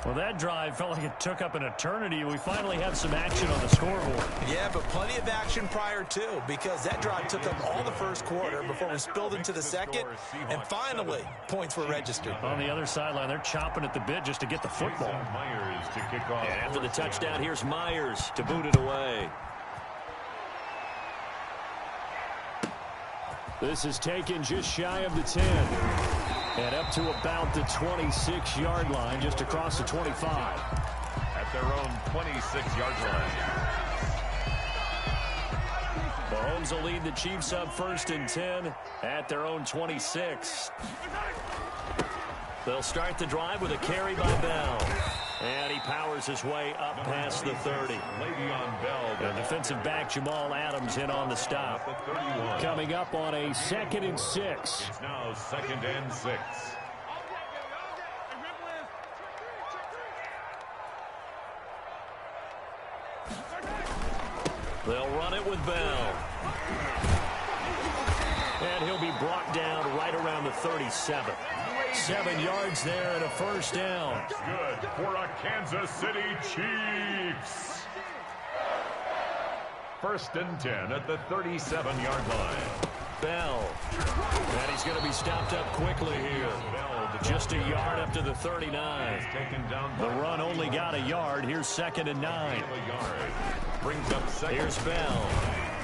Well, that drive felt like it took up an eternity. We finally have some action on the scoreboard. Yeah, but plenty of action prior to, because that drive took up all the first quarter before we spilled into the second, and finally, points were registered. On the other sideline, they're chomping at the bit just to get the football. Jason Myers to kick off. And after the touchdown, here's Myers to boot it away. This is taken just shy of the 10. And up to about the 26-yard line, just across the 25. At their own 26-yard line. Mahomes will lead the Chiefs up 1st and 10 at their own 26. They'll start the drive with a carry by Bell. And he powers his way up past the 30. Le'Veon Bell. And defensive back Jamal Adams in on the stop. Coming up on a 2nd and 6. It's now 2nd and 6. They'll run it with Bell. And he'll be brought down right around the 37. 7 yards there and a first down. Good for a Kansas City Chiefs. 1st and 10 at the 37-yard line. Bell. And he's going to be stopped up quickly here. Just a yard up to the 39. The run only got a yard. Here's 2nd and 9. Brings up second. Here's Bell.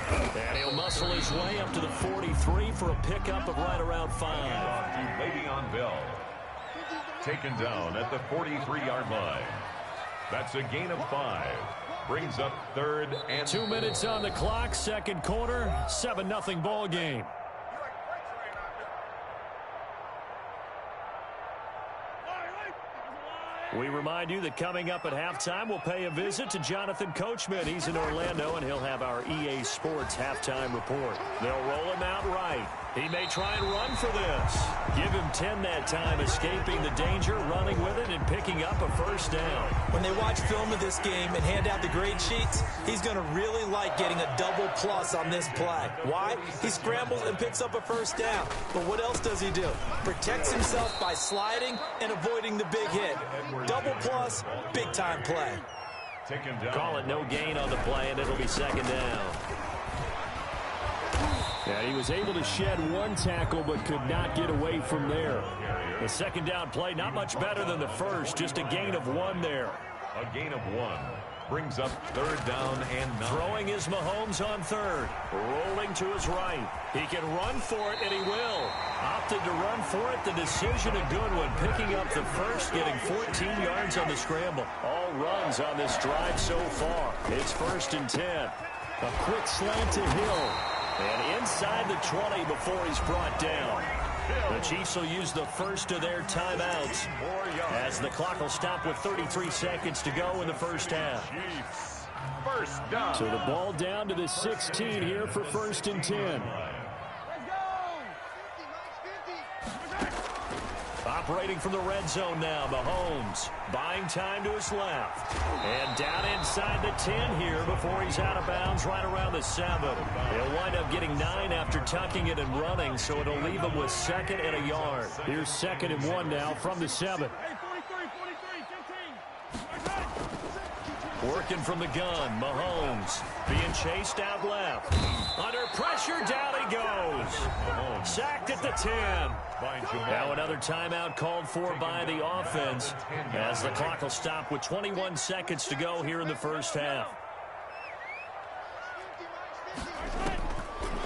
And he'll muscle his way up to the 43 for a pickup of right around 5. To Le'Veon Bell. Taken down at the 43-yard line. That's a gain of 5. Brings up 3rd and 2 minutes on the clock, second quarter, 7-0 ball game. We remind you that coming up at halftime, we'll pay a visit to Jonathan Coachman. He's in Orlando, and he'll have our EA Sports halftime report. They'll roll him out right. He may try and run for this. Give him 10 that time, escaping the danger, running with it, and picking up a first down. When they watch film of this game and hand out the grade sheets, he's going to really like getting a double plus on this play. Why? He scrambles and picks up a first down. But what else does he do? Protects himself by sliding and avoiding the big hit. Double plus, big-time play. Call it no gain on the play, and it'll be second down. Yeah, he was able to shed one tackle but could not get away from there. The second down play, not much better than the first, just a gain of 1 there. a gain of 1. Brings up 3rd down and 9. Throwing is Mahomes on 3rd. Rolling to his right. He can run for it, and he will. Opted to run for it. The decision a good one. Picking up the first, getting 14 yards on the scramble. All runs on this drive so far. It's 1st and 10. A quick slant to Hill. And inside the 20 before he's brought down. The Chiefs will use the first of their timeouts as the clock will stop with 33 seconds to go in the first half. First down. So the ball down to the 16 here for 1st and 10. Operating from the red zone now, Mahomes buying time to his left. And down inside the 10 here before he's out of bounds right around the 7. He'll wind up getting 9 after tucking it and running, so it'll leave him with 2nd and a yard. Here's 2nd and 1 now from the 7. Working from the gun, Mahomes being chased out left. Under pressure, down he goes. Sacked at the 10. Now another timeout called for by the offense as the clock will stop with 21 seconds to go here in the first half.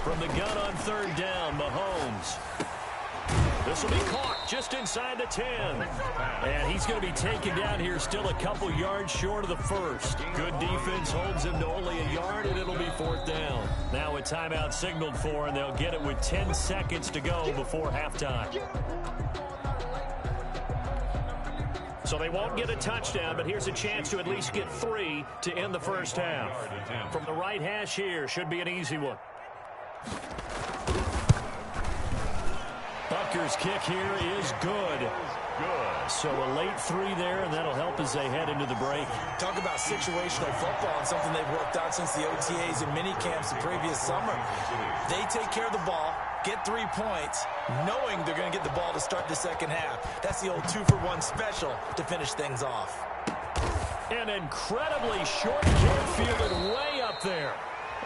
From the gun on 3rd down, Mahomes. This will be caught just inside the 10. And he's going to be taken down here still a couple yards short of the first. Good defense holds him to only a yard, and it'll be 4th down. Now a timeout signaled for, and they'll get it with 10 seconds to go before halftime. So they won't get a touchdown, but here's a chance to at least get 3 to end the first half. From the right hash here, should be an easy one. Butker's kick here is good. So a late 3 there, and that'll help as they head into the break. Talk about situational football and something they've worked out since the OTAs and mini camps the previous summer. They take care of the ball, get 3 points, knowing they're going to get the ball to start the second half. That's the old 2-for-1 special to finish things off. An incredibly short kick fielded way up there.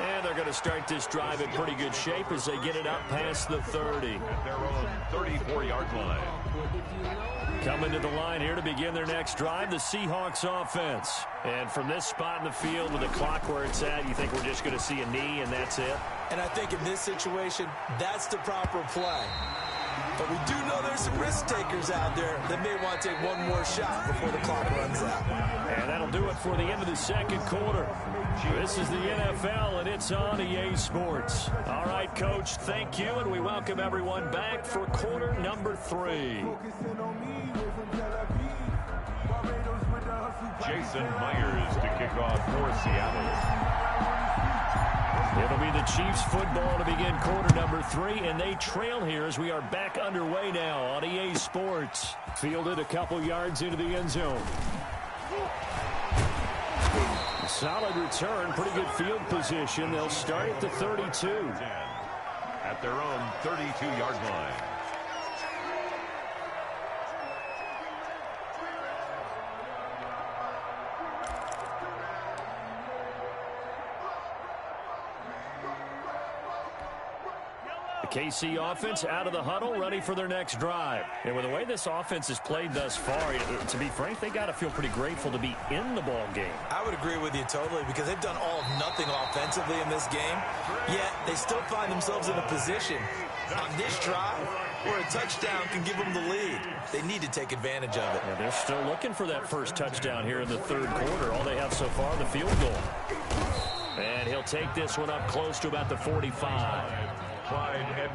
And they're going to start this drive in pretty good shape as they get it up past the 30. At their own 34-yard line. Coming to the line here to begin their next drive, the Seahawks offense. And from this spot in the field with the clock where it's at, you think we're just going to see a knee and that's it? And I think in this situation, that's the proper play. But we do know there's some risk takers out there that may want to take one more shot before the clock runs out. And that'll do it for the end of the second quarter. This is the NFL, and it's on EA Sports. All right, Coach, thank you, and we welcome everyone back for quarter number 3. Jason Myers to kick off for Seattle. It'll be the Chiefs football to begin quarter number 3, and they trail here as we are back underway now on EA Sports. Fielded a couple yards into the end zone. Solid return, pretty good field position. They'll start at the 32. At their own 32-yard line. The KC offense out of the huddle, ready for their next drive. And with the way this offense has played thus far, to be frank, they got to feel pretty grateful to be in the ball game. I would agree with you totally, because they've done all of nothing offensively in this game, yet they still find themselves in a position on this drive where a touchdown can give them the lead. They need to take advantage of it. Yeah, they're still looking for that first touchdown here in the third quarter. All they have so far, the field goal. And he'll take this one up close to about the 45.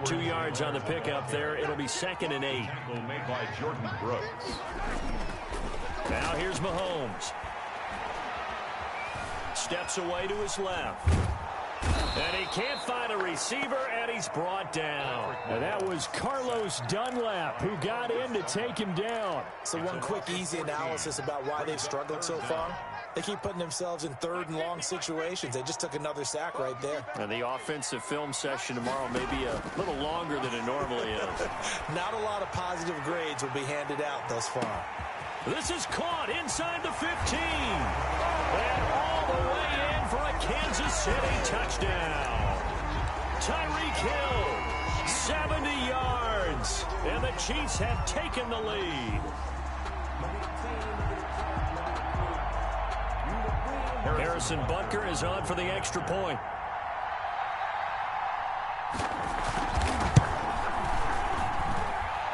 2 yards on the pickup there. It'll be 2nd and 8. Made by Jordan Brooks. Now here's Mahomes. Steps away to his left. And he can't find a receiver, and he's brought down. And that was Carlos Dunlap who got in to take him down. So one quick, easy analysis about why they've struggled so far. They keep putting themselves in 3rd and long situations. They just took another sack right there. And the offensive film session tomorrow may be a little longer than it normally is. Not a lot of positive grades will be handed out thus far. This is caught inside the 15. And all the way in for a Kansas City touchdown. Tyreek Hill, 70 yards. And the Chiefs have taken the lead. Harrison Butker is on for the extra point.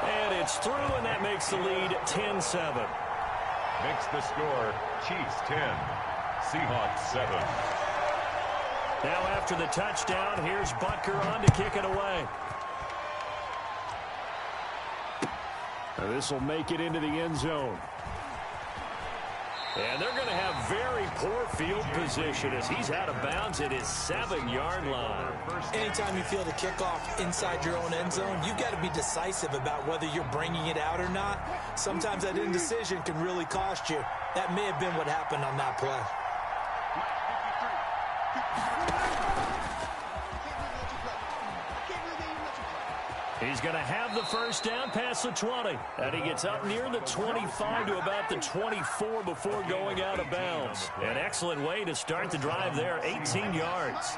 And it's through, and that makes the lead 10-7. Makes the score Chiefs 10, Seahawks 7. Now after the touchdown, here's Butker on to kick it away. Now this will make it into the end zone. And they're going to have very poor field position as he's out of bounds at his 7-yard line. Anytime you feel the kickoff inside your own end zone, you've got to be decisive about whether you're bringing it out or not. Sometimes that indecision can really cost you. That may have been what happened on that play. He's going to have the first down past the 20. And he gets up near the 25 to about the 24 before going out of bounds. An excellent way to start the drive there, 18 yards.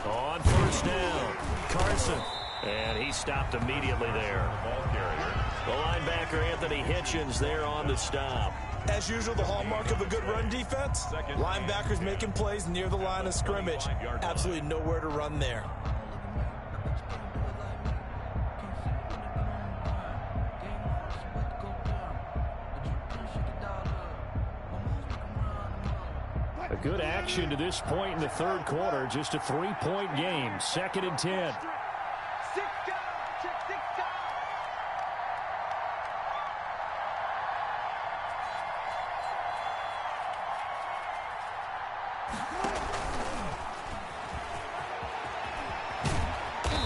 On first down, Carson. And he stopped immediately there. The linebacker, Anthony Hitchens, there on the stop. As usual, the hallmark of a good run defense, linebackers making plays near the line of scrimmage. Absolutely nowhere to run there. A good action to this point in the third quarter. Just a 3-point game. 2nd and 10.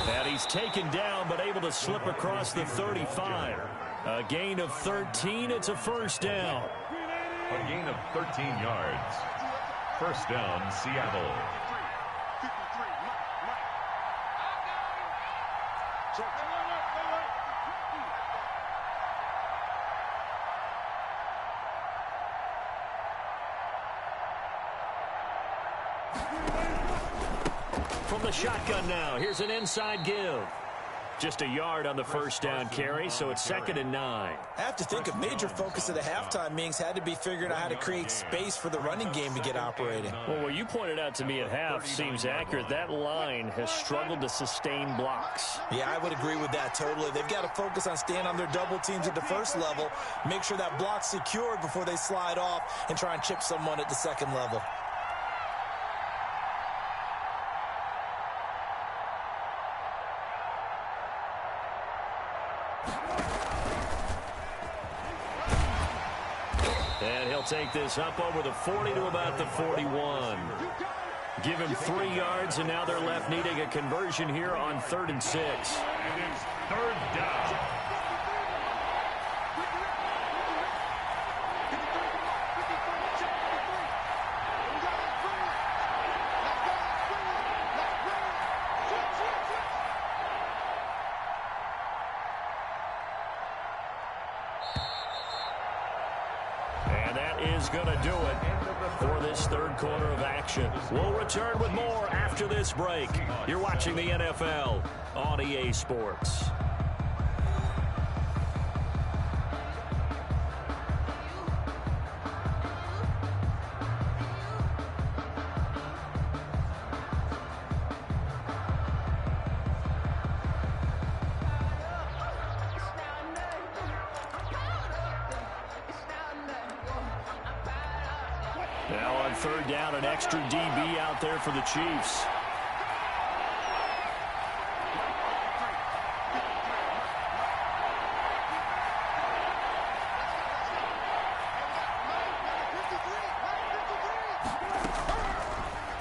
And he's taken down but able to slip across the 35. A gain of 13. It's a first down. A gain of 13 yards. First down, Seattle. From the shotgun now, here's an inside give. Just a yard on the first down carry, so it's 2nd and 9. I have to think a major focus of the halftime meetings had to be figuring out how to create space for the running game to get operating. Well, what you pointed out to me at half seems accurate. That line has struggled to sustain blocks. Yeah, I would agree with that totally. They've got to focus on staying on their double teams at the first level, make sure that block's secured before they slide off and try and chip someone at the second level. And he'll take this up over the 40 to about the 41. Give him 3 yards, and now they're left needing a conversion here on 3rd and 6. And it's 3rd down. is going to do it for this third quarter of action. We'll return with more after this break. You're watching the NFL on EA Sports. Now on third down, an extra DB out there for the Chiefs.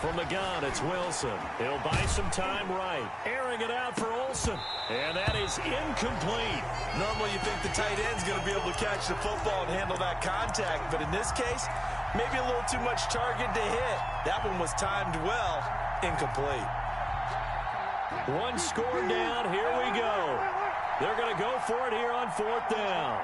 From the gun, it's Wilson. He'll buy some time right. Airing it out for Olsen. And that is incomplete. Normally you think the tight end's going to be able to catch the football and handle that contact. But in this case, maybe a little too much target to hit. That one was timed well. Incomplete. One score down. Here we go. They're going to go for it here on fourth down.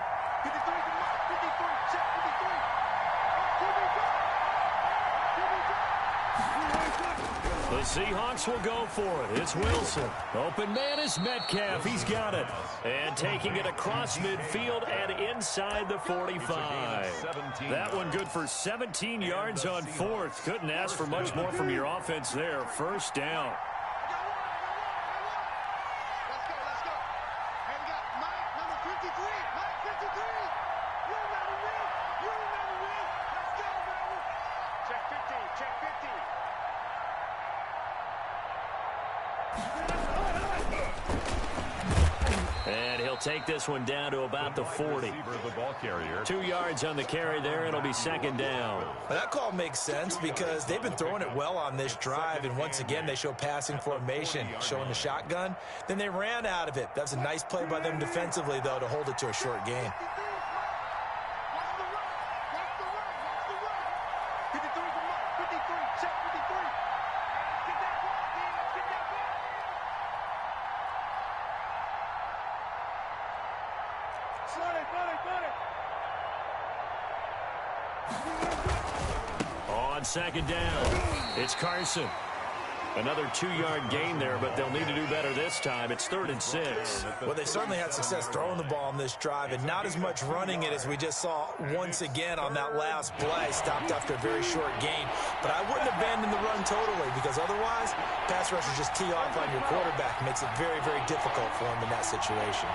The Seahawks will go for it. It's Wilson. Open man is Metcalf. He's got it. And taking it across midfield and inside the 45. That one good for 17 yards on fourth. Couldn't ask for much more from your offense there. First down. And he'll take this one down to about the 40. 2 yards on the carry there. It'll be second down. Well, that call makes sense because they've been throwing it well on this drive. And once again, they show passing formation, showing the shotgun. Then they ran out of it. That's a nice play by them defensively, though, to hold it to a short gain. On second down, it's Carson. Another 2-yard gain there, but they'll need to do better this time. It's 3rd and 6. Well, they certainly had success throwing the ball on this drive and not as much running it as we just saw once again on that last play. Stopped after a very short gain. But I wouldn't abandon the run totally because otherwise, pass rushers just tee off on your quarterback. Makes it very, very difficult for him in that situation.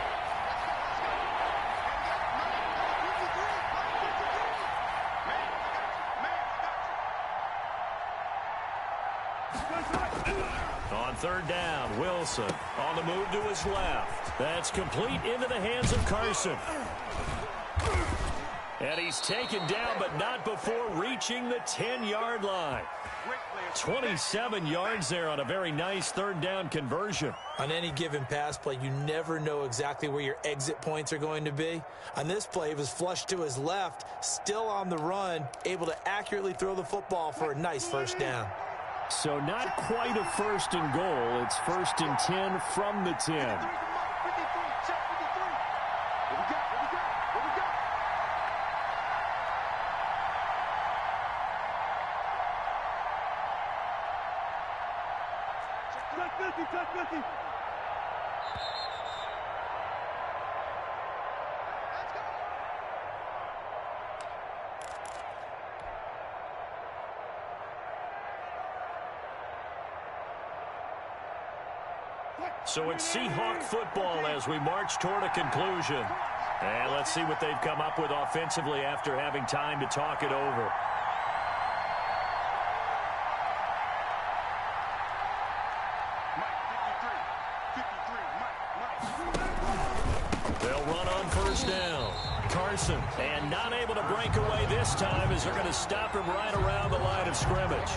On third down, Wilson on the move to his left. That's complete into the hands of Carson. And he's taken down, but not before reaching the 10-yard line. 27 yards there on a very nice third down conversion. On any given pass play, you never know exactly where your exit points are going to be. On this play, he was flushed to his left, still on the run, able to accurately throw the football for a nice first down. So not quite a first and goal. It's 1st and 10 from the 10. So it's Seahawk football as we march toward a conclusion. And let's see what they've come up with offensively after having time to talk it over. They'll run on first down. Carson, and not able to break away this time as they're going to stop him right around the line of scrimmage.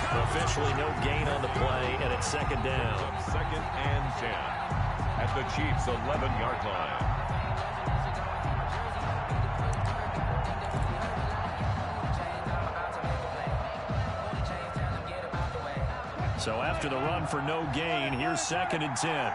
Officially no gain on the play, and it's second down. 2nd and 10 at the Chiefs' 11-yard line. So after the run for no gain, here's 2nd and 10.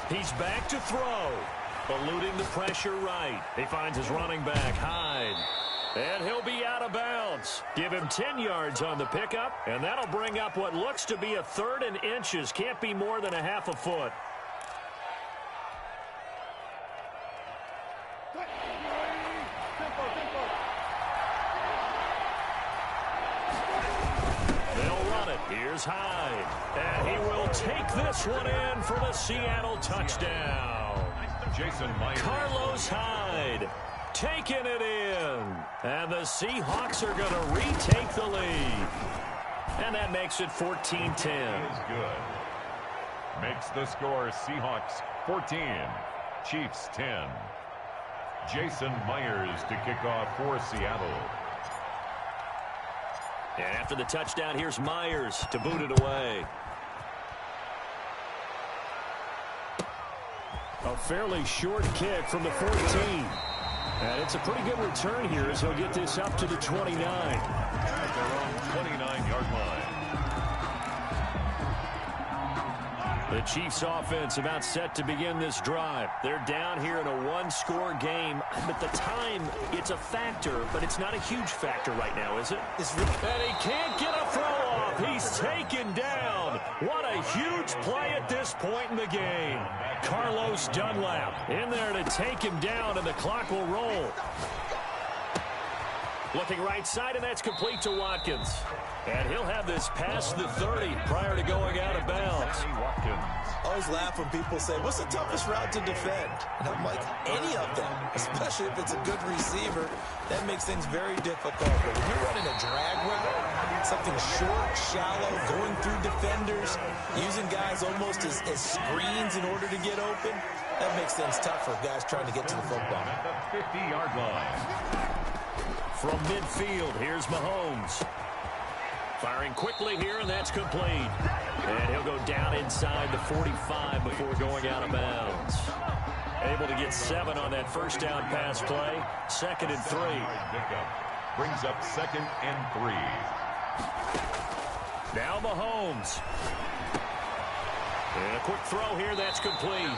He's back to throw. Eluding the pressure right. He finds his running back, Hyde. And he'll be out of bounds. Give him 10 yards on the pickup, and that'll bring up what looks to be a 3rd and inches. Can't be more than a half a foot. They'll run it. Here's Hyde. And he will take this one in for the Seattle touchdown. Jason Myers. Carlos Hyde taking it in. And the Seahawks are going to retake the lead. And that makes it 14-10. Is good. Makes the score Seahawks 14, Chiefs 10. Jason Myers to kick off for Seattle. And after the touchdown, here's Myers to boot it away. A fairly short kick from the 14. And it's a pretty good return here as he'll get this up to the 29. At their own 29-yard line. The Chiefs offense about set to begin this drive. They're down here in a 1-score game. But the time, it's a factor, but it's not a huge factor right now, is it? And he can't get a throw off. He's taken down. What a huge play at this point in the game. Carlos Dunlap in there to take him down, and the clock will roll. Looking right side, and that's complete to Watkins. And he'll have this past the 30 prior to going out of bounds. I always laugh when people say, what's the toughest route to defend? And I'm like, any of them, especially if it's a good receiver. That makes things very difficult. But when you're running a drag route, something short, shallow, going through defenders, using guys almost as screens in order to get open, that makes things tough for guys trying to get to the football. At the 50-yard line. From midfield, here's Mahomes. Firing quickly here, and that's complete. And he'll go down inside the 45 before going out of bounds. Able to get 7 on that first down pass play. 2nd and 3. Brings up 2nd and 3. Now Mahomes. And a quick throw here, that's complete.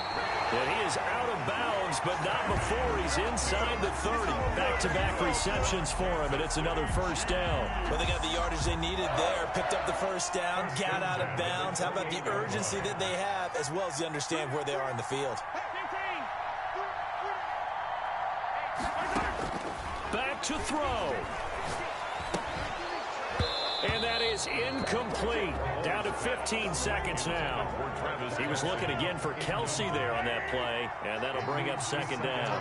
And he is out of bounds, but not before he's inside the 30. Back-to-back receptions for him, and it's another first down. Well, they got the yardage they needed there. Picked up the first down, got out of bounds. How about the urgency that they have, as well as you understand where they are in the field. Back to throw. And that is incomplete. Down to 15 seconds now. He was looking again for Kelsey there on that play, and that'll bring up 2nd down.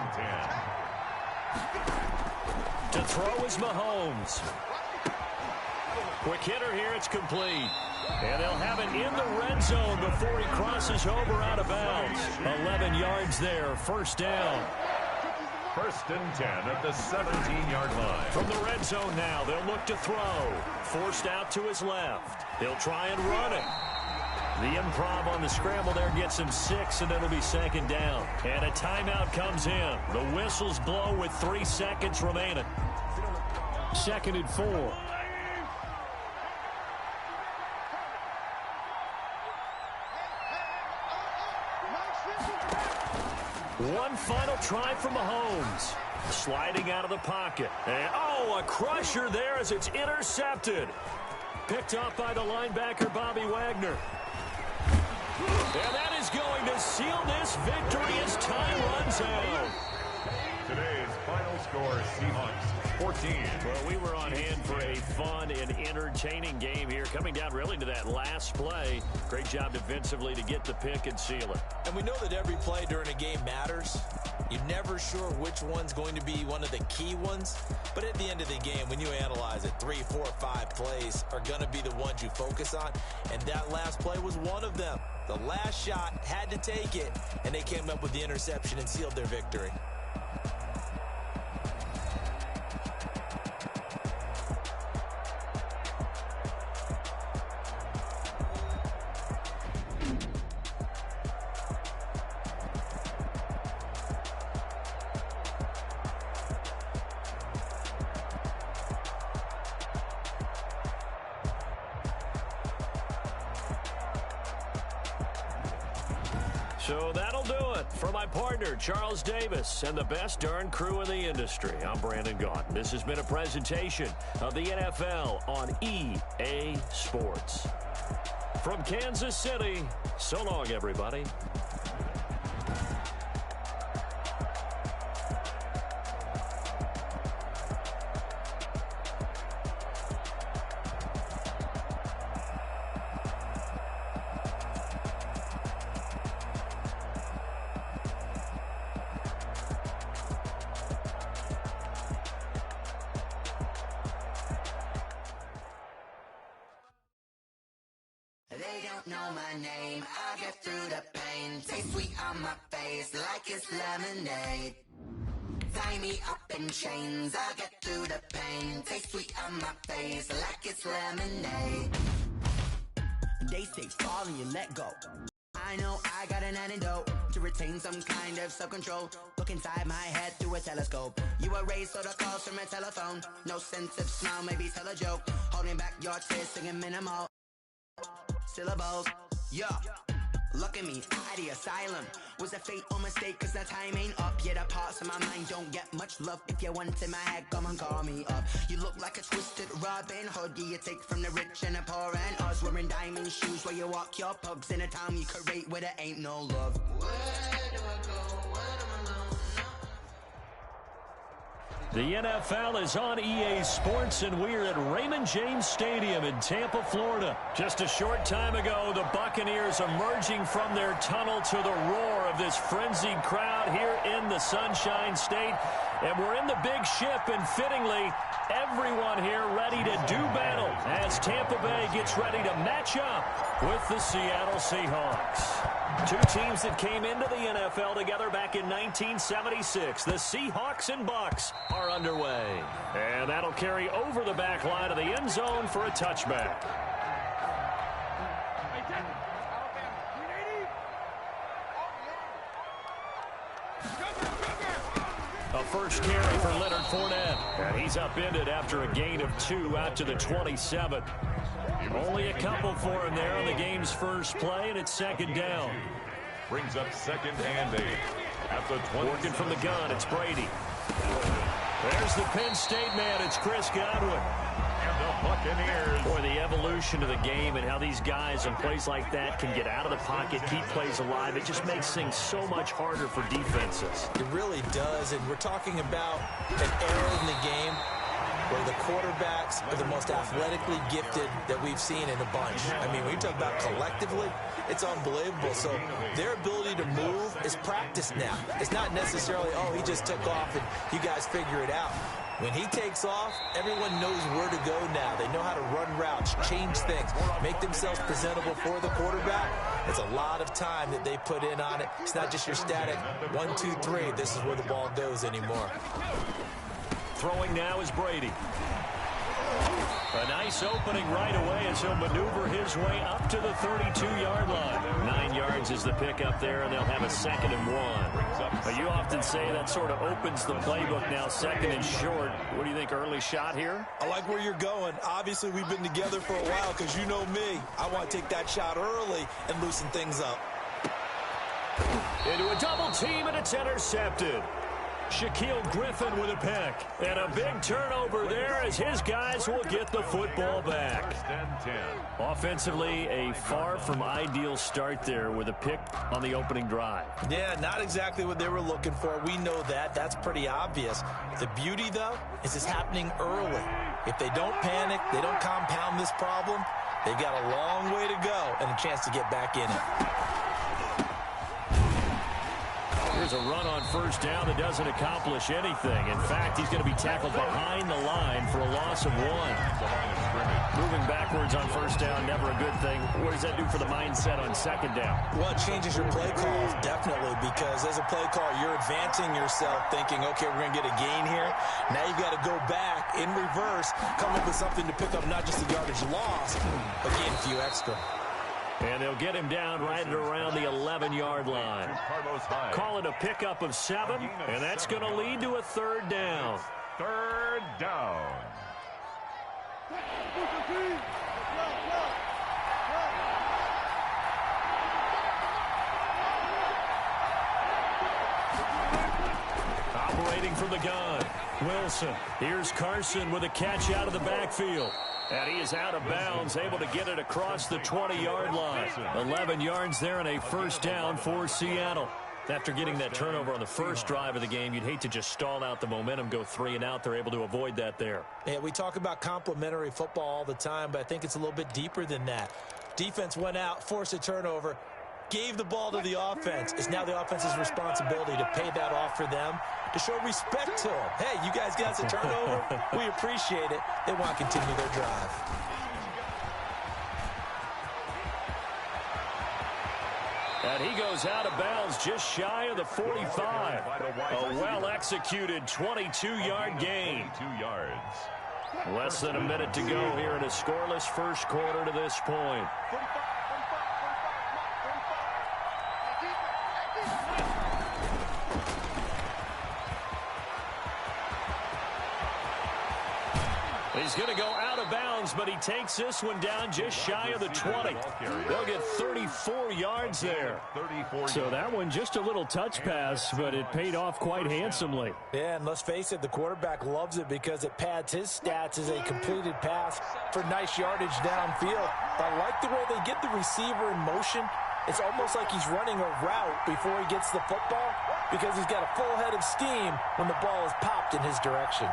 To throw is Mahomes. Quick hitter here, it's complete. And they'll have it in the red zone before he crosses over out of bounds. 11 yards there, first down. 1st and 10 at the 17-yard line. From the red zone now, they'll look to throw. Forced out to his left. He'll try and run it. The improv on the scramble there gets him 6, and it'll be 2nd down. And a timeout comes in. The whistles blow with 3 seconds remaining. 2nd and 4. One final try from Mahomes. Sliding out of the pocket. And, a crusher there as it's intercepted. Picked up by the linebacker, Bobby Wagner. And that is going to seal this victory as time runs out. Today's final score, Seahawks 14. Well, we were on hand for a fun and entertaining game here. Coming down really to that last play. Great job defensively to get the pick and seal it. And we know that every play during a game matters. You're never sure which one's going to be one of the key ones. But at the end of the game, when you analyze it, 3, 4, 5 plays are going to be the ones you focus on. And that last play was one of them. The last shot had to take it, and they came up with the interception and sealed their victory. So that'll do it for my partner, Charles Davis, and the best darn crew in the industry. I'm Brandon Gaudin. This has been a presentation of the NFL on EA Sports. From Kansas City, so long, everybody. They don't know my name, I get through the pain. Taste sweet on my face like it's lemonade. Tie me up in chains, I get through the pain. Taste sweet on my face like it's lemonade. They say fall and you let go. I know I got an antidote to retain some kind of self-control. Look inside my head through a telescope. You erase all the calls from a telephone. No sense of smile, maybe tell a joke. Holding back your tears, singing minimal syllables. Yeah, look at me, out the asylum. Was a fate or mistake, cause the time ain't up. Yeah, the parts of my mind don't get much love. If you want in my head, come and call me up. You look like a twisted Robin Hood. Yeah, you take from the rich and the poor and us. Wearing diamond shoes where you walk your pugs in a town you create where there ain't no love. Where do I go? When am I alone? The NFL is on EA Sports, and we're at Raymond James Stadium in Tampa, Florida. Just a short time ago, the Buccaneers emerging from their tunnel to the roar of this frenzied crowd here in the Sunshine State. And we're in the big ship, and fittingly, everyone here ready to do battle as Tampa Bay gets ready to match up with the Seattle Seahawks. Two teams that came into the NFL together back in 1976. The Seahawks and Bucs are underway. And that'll carry over the back line of the end zone for a touchback. A first carry for Leonard Fournette. And he's upended after a gain of 2 out to the 27. Only a couple for him there on the game's first play, and it's second down. Brings up 2nd and 8 at the 20. Working from the gun, it's Brady. There's the Penn State man, it's Chris Godwin. And the Buccaneers. Boy, the evolution of the game and how these guys in plays like that can get out of the pocket, keep plays alive, it just makes things so much harder for defenses. It really does, and we're talking about an era in the game where the quarterbacks are the most athletically gifted that we've seen in a bunch. I mean, when you talk about collectively, it's unbelievable. So their ability to move is practiced now. It's not necessarily, oh, he just took off and you guys figure it out. When he takes off, everyone knows where to go now. They know how to run routes, change things, make themselves presentable for the quarterback. It's a lot of time that they put in on it. It's not just your static 1, 2, 3. This is where the ball goes anymore. Throwing now is Brady. A nice opening right away as he'll maneuver his way up to the 32-yard line. 9 yards is the pickup there, and they'll have a 2nd and 1. But you often say that sort of opens the playbook now, 2nd and short. What do you think, early shot here? I like where you're going. Obviously, we've been together for a while because you know me. I want to take that shot early and loosen things up. Into a double team, and it's intercepted. Shaquille Griffin with a pick. And a big turnover there as his guys will get the football back. Offensively, a far from ideal start there with a pick on the opening drive. Yeah, not exactly what they were looking for. We know that. That's pretty obvious. The beauty, though, is it's happening early. If they don't panic, they don't compound this problem, they've got a long way to go and a chance to get back in it. Here's a run on first down that doesn't accomplish anything. In fact, he's going to be tackled behind the line for a loss of 1. Moving backwards on first down, never a good thing. What does that do for the mindset on 2nd down? Well, it changes your play calls, definitely, because as a play caller, you're advancing yourself thinking, okay, we're going to get a gain here. Now you've got to go back in reverse, come up with something to pick up not just the yardage lost, but gain a few extra. And they'll get him down right at around the 11-yard line. Call it a pickup of 7, and that's going to lead to a 3rd down. 3rd down. from the gun. Wilson. Here's Carson with a catch out of the backfield. And he is out of bounds, able to get it across the 20-yard line. 11 yards there and a first down for Seattle. After getting that turnover on the first drive of the game, you'd hate to just stall out the momentum, go 3 and out. They're able to avoid that there. Yeah, we talk about complementary football all the time, but I think it's a little bit deeper than that. Defense went out, forced a turnover, gave the ball to the offense. It's now the offense's responsibility to pay that off for them, to show respect to them. Hey, you guys got us a turnover. We appreciate it. They want to continue their drive. And he goes out of bounds just shy of the 45. A well-executed 22-yard gain. 22 yards. Less than a minute to go here in a scoreless first quarter to this point. He's going to go out of bounds, but he takes this one down just shy of the 20. They'll get 34 yards there. So that one just a little touch pass, but it paid off quite handsomely. Yeah, and let's face it, the quarterback loves it because it pads his stats as a completed pass for nice yardage downfield. I like the way they get the receiver in motion. It's almost like he's running a route before he gets the football because he's got a full head of steam when the ball is popped in his direction.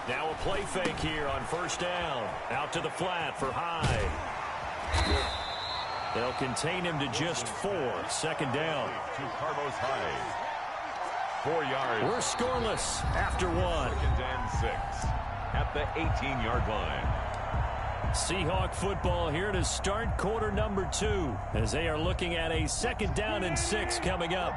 Now a play fake here on first down. Out to the flat for Hyde. They'll contain him to just 4. Second down. To Carlos Hyde. 4 yards. We're scoreless after 1. Second and 6 at the 18-yard line. Seahawk football here to start quarter number 2 as they are looking at a second down and 6 coming up.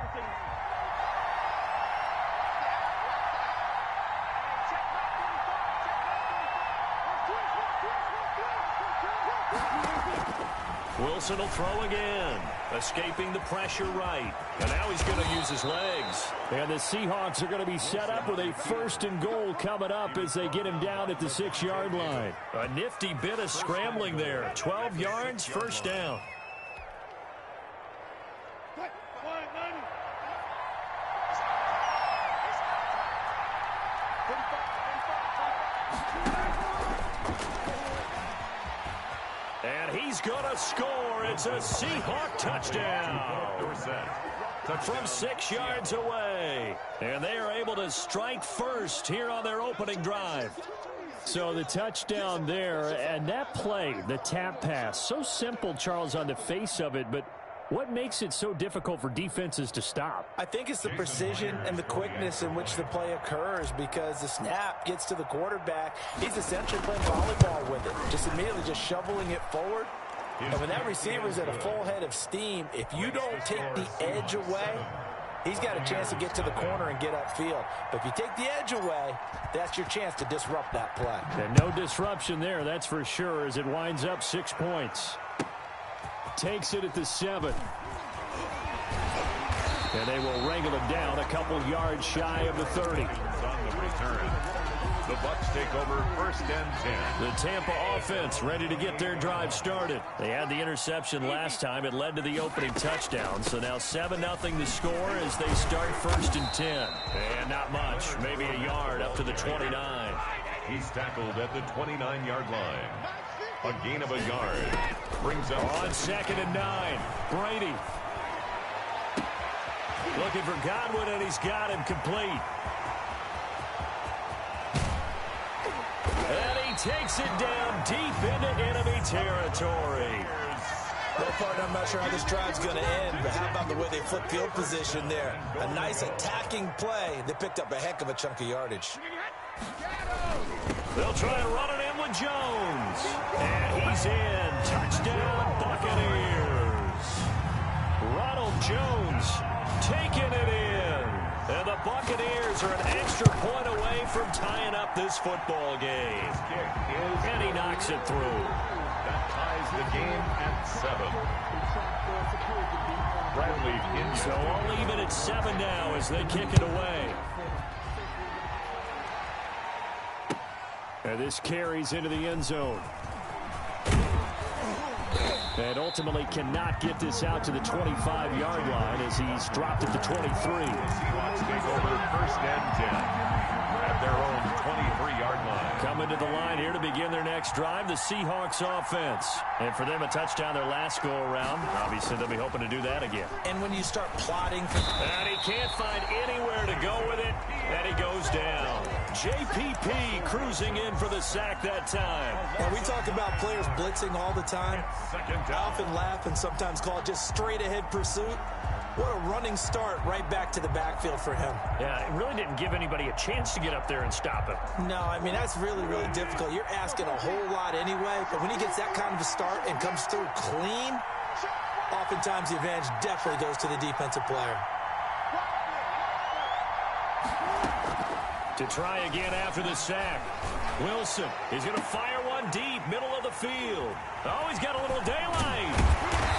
Wilson will throw again, escaping the pressure right. And now he's going to use his legs. And the Seahawks are going to be set up with a first and goal coming up as they get him down at the 6-yard line. A nifty bit of scrambling there. 12 yards, first down. And he's going to score. It's a Seahawk touchdown from 6 yards away. And they are able to strike first here on their opening drive. So the touchdown there, and that play, the tap pass, so simple, Charles, on the face of it, but what makes it so difficult for defenses to stop? I think it's the precision and the quickness in which the play occurs because the snap gets to the quarterback. He's essentially playing volleyball with it, just immediately just shoveling it forward. And when that receiver's at a full head of steam, if you don't take the edge away, he's got a chance to get to the corner and get upfield. But if you take the edge away, that's your chance to disrupt that play. And no disruption there, that's for sure, as it winds up 6 points. Takes it at the 7. And they will wrangle him down a couple yards shy of the 30. On the return. The Bucs take over first and 10. The Tampa offense ready to get their drive started. They had the interception last time. It led to the opening touchdown. So now 7-0 the score as they start first and 10. And not much. Maybe a yard up to the 29. He's tackled at the 29-yard line. A gain of a yard. Brings up on 2nd and 9. Brady. Looking for Godwin, and he's got him complete. And he takes it down deep into enemy territory. Well, partner, I'm not sure how this drive's going to end, but how about the way they flip field position there? A nice attacking play. They picked up a heck of a chunk of yardage. They'll try to run it in with Jones. And he's in. Touchdown, Buccaneers. Ronald Jones taking it in. And the Buccaneers are an extra point away from tying up this football game. And he knocks it through. That ties the game at 7. Bradley in. So all even at 7 now as they kick it away. And this carries into the end zone. And ultimately cannot get this out to the 25-yard line as he's dropped at the 23. The Seahawks take over first and 10 at their own 23-yard line. Coming to the line here to begin their next drive, the Seahawks offense. And for them, a touchdown their last go-around. Obviously, they'll be hoping to do that again. And when you start plotting... And he can't find anywhere to go with it, and he goes down. JPP cruising in for the sack that time. And we talk about players blitzing all the time. I often laugh and sometimes call it just straight-ahead pursuit. What a running start right back to the backfield for him. Yeah, it really didn't give anybody a chance to get up there and stop him. No, I mean, that's really, really difficult. You're asking a whole lot anyway, but when he gets that kind of a start and comes through clean, oftentimes the advantage definitely goes to the defensive player. To try again after the sack. Wilson is going to fire one deep, middle of the field. Oh, he's got a little daylight.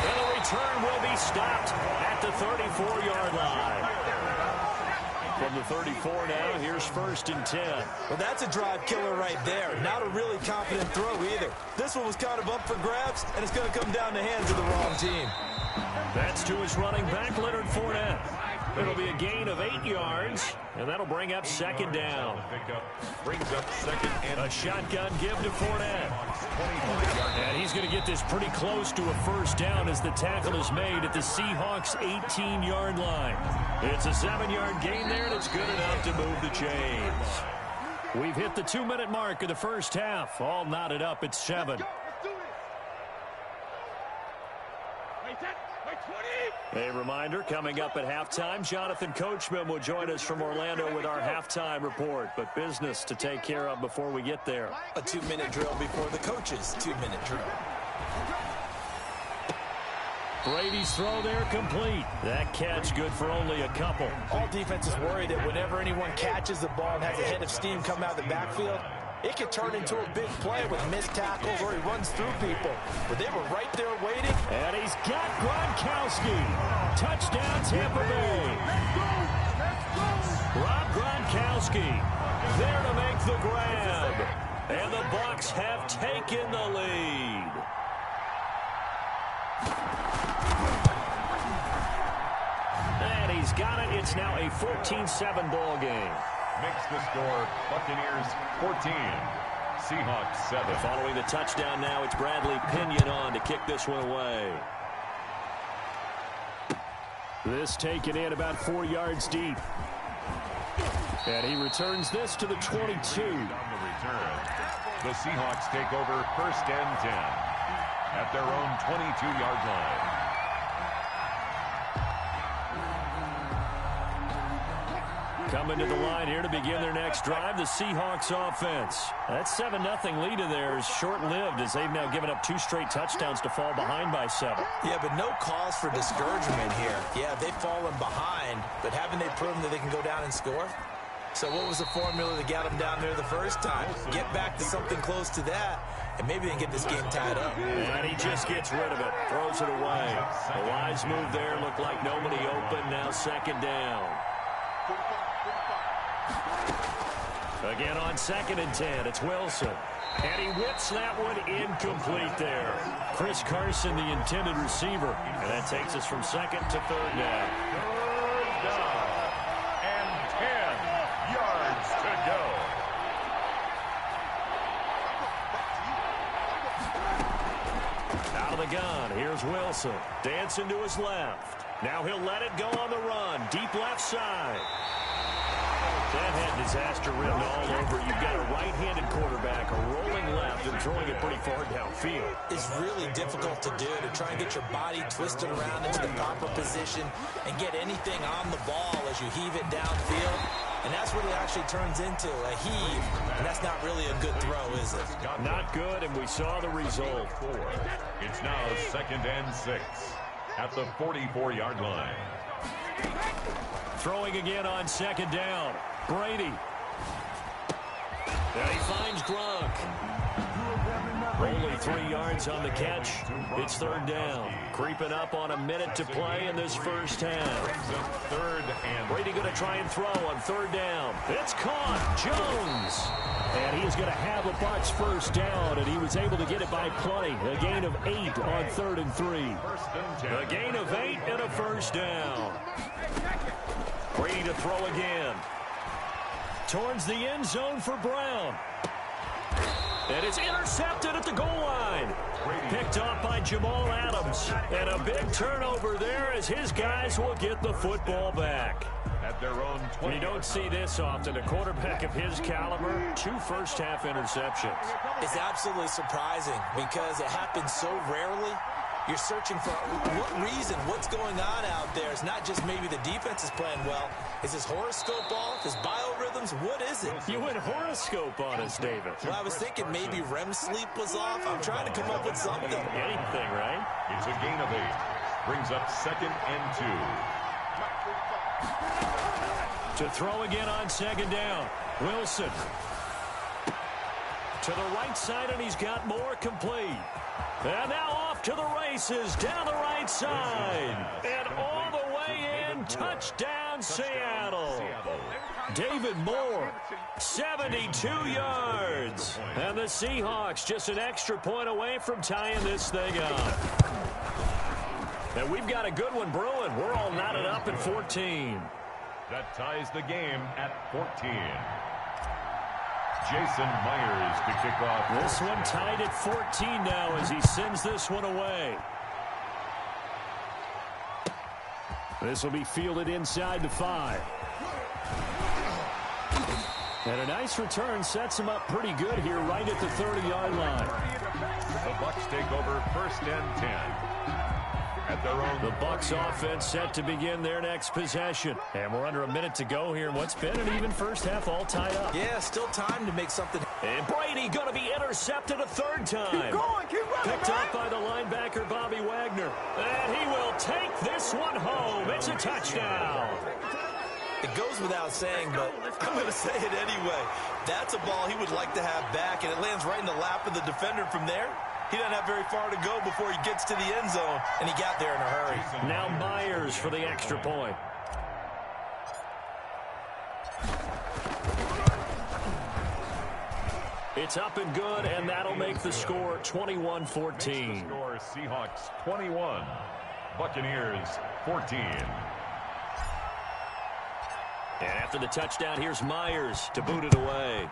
And the return will be stopped at the 34-yard line. From the 34 now, here's first and 10. Well, that's a drive killer right there. Not a really confident throw either. This one was kind of up for grabs, and it's going to come down the hands of the wrong team. That's to his running back, Leonard Fournette. It'll be a gain of 8 yards, and that'll bring up second down. Brings up second and a shotgun give to Fournette. And he's going to get this pretty close to a first down as the tackle is made at the Seahawks' 18-yard line. It's a 7-yard gain there, and it's good enough to move the chains. We've hit the 2-minute mark of the first half. All knotted up at 7. A reminder, coming up at halftime, Jonathan Coachman will join us from Orlando with our halftime report. But business to take care of before we get there. A 2-minute drill before the coach's 2-minute drill. Brady's throw there complete. That catch good for only a couple. All defenses worry that whenever anyone catches the ball and has a head of steam come out of the backfield, it could turn into a big play with missed tackles or he runs through people. But they were right there waiting. And he's got Gronkowski. Touchdown, Tampa Bay. Rob Gronkowski there to make the grab. And the Bucs have taken the lead. And he's got it. It's now a 14-7 ball game. Makes the score Buccaneers 14, Seahawks 7. Following the touchdown now, it's Bradley Pinion on to kick this one away. This taken in about 4 yards deep. And he returns this to the 22. On the return, the Seahawks take over first and 10 at their own 22-yard line. Coming to the line here to begin their next drive, the Seahawks offense. That 7-0 lead of theirs short-lived as they've now given up 2 straight touchdowns to fall behind by 7. Yeah, but no cause for discouragement here. Yeah, they've fallen behind, but haven't they proven that they can go down and score? So what was the formula that got them down there the first time? Get back to something close to that, and maybe they can get this game tied up. And he just gets rid of it, throws it away. A wise move there, looked like nobody open, now second down. Again on second and 10, it's Wilson. And he whips that one incomplete there. Chris Carson, the intended receiver. And that takes us from second to third down. Third down and 10 yards to go. Out of the gun, here's Wilson. Dancing to his left. Now he'll let it go on the run. Deep left side. That had disaster written all over. You've got a right-handed quarterback, a rolling left, and throwing it pretty far downfield. It's really difficult to do, to try and get your body twisted around into the proper position and get anything on the ball as you heave it downfield. And that's what it actually turns into, a heave. And that's not really a good throw, is it? Not good, and we saw the result. It's now second and 6 at the 44-yard line. Throwing again on second down. Brady. And he finds Gronk. Only 3 yards on the catch. It's third down. Creeping up on a minute to play in this first half. Third and Brady going to try and throw on third down. It's caught. Jones. And he is going to have a Bucs first down, and he was able to get it by plenty. A gain of 8 on 3rd and 3. A gain of 8 and a first down. Brady to throw again. Towards the end zone for Brown. And it's intercepted at the goal line. Picked off by Jamal Adams. And a big turnover there as his guys will get the football back. At their own 20. You don't see this often. A quarterback of his caliber, 2 first-half interceptions. It's absolutely surprising because it happens so rarely. You're searching for what reason, what's going on out there. It's not just maybe the defense is playing well. Is his horoscope off? His biorhythms? What is it? You went horoscope on us, David. Well, I was thinking maybe REM sleep was off. I'm trying to come up with something. Anything, right? It's a gain of 8. Brings up 2nd and 2. To throw again on 2nd down. Wilson. To the right side, and he's got more complete. And now off to the races, down the right side. And all the way in, touchdown Seattle. David Moore, 72 yards. And the Seahawks just an extra point away from tying this thing up. And we've got a good one brewing. We're all knotted up at 14. That ties the game at 14. Jason Myers to kick off. This one tied at 14 now as he sends this one away. This will be fielded inside the 5. And a nice return sets him up pretty good here right at the 30-yard line. The Bucs take over 1st and 10. At their own. The Bucs offense set to begin their next possession. And we're under a minute to go here in what's been an even first half, all tied up. Yeah, still time to make something. And Brady going to be intercepted a 3rd time. Keep going, keep running, Picked up by the linebacker, Bobby Wagner. And he will take this one home. It's a touchdown. It goes without saying, but I'm going to say it anyway. That's a ball he would like to have back, and it lands right in the lap of the defender from there. He doesn't have very far to go before he gets to the end zone, and he got there in a hurry. Now Myers for the extra point. It's up and good, and that'll make the score 21-14. Score Seahawks 21, Buccaneers 14. And after the touchdown, here's Myers to boot it away.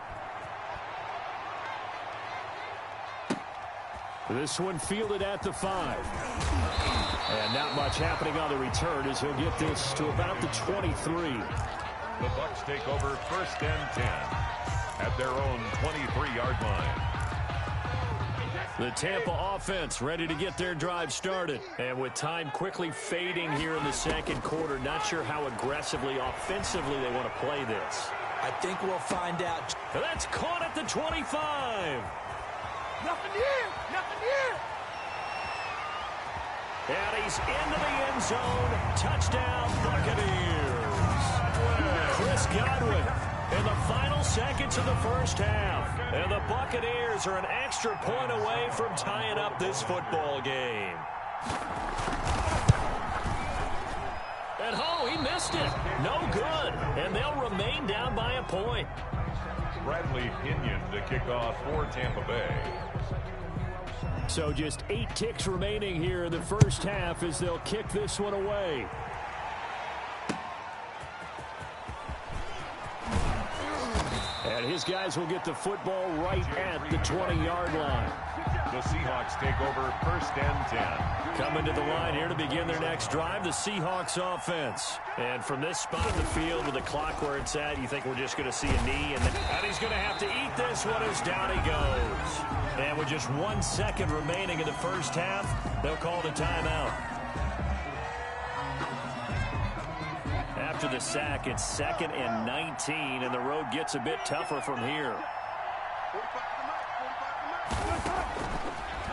This one fielded at the 5. And not much happening on the return as he'll get this to about the 23. The Bucs take over 1st and 10 at their own 23-yard line. The Tampa offense ready to get their drive started. And with time quickly fading here in the 2nd quarter, not sure how aggressively, offensively they want to play this. I think we'll find out. That's caught at the 25. Nothing here, nothing here. And he's into the end zone. Touchdown, Buccaneers. Chris Godwin in the final seconds of the first half. And the Buccaneers are an extra point away from tying up this football game. And he missed it. No good. And they'll remain down by a point. Bradley Pinion to kick off for Tampa Bay. So just 8 ticks remaining here in the first half as they'll kick this one away. And his guys will get the football right at the 20-yard line. The Seahawks take over 1st and 10. Coming to the line here to begin their next drive, the Seahawks offense. And from this spot in the field with the clock where it's at, you think we're just going to see a knee. And he's going to have to eat this one as down he goes. And with just 1 second remaining in the first half, they'll call the timeout. After the sack, it's 2nd and 19, and the road gets a bit tougher from here.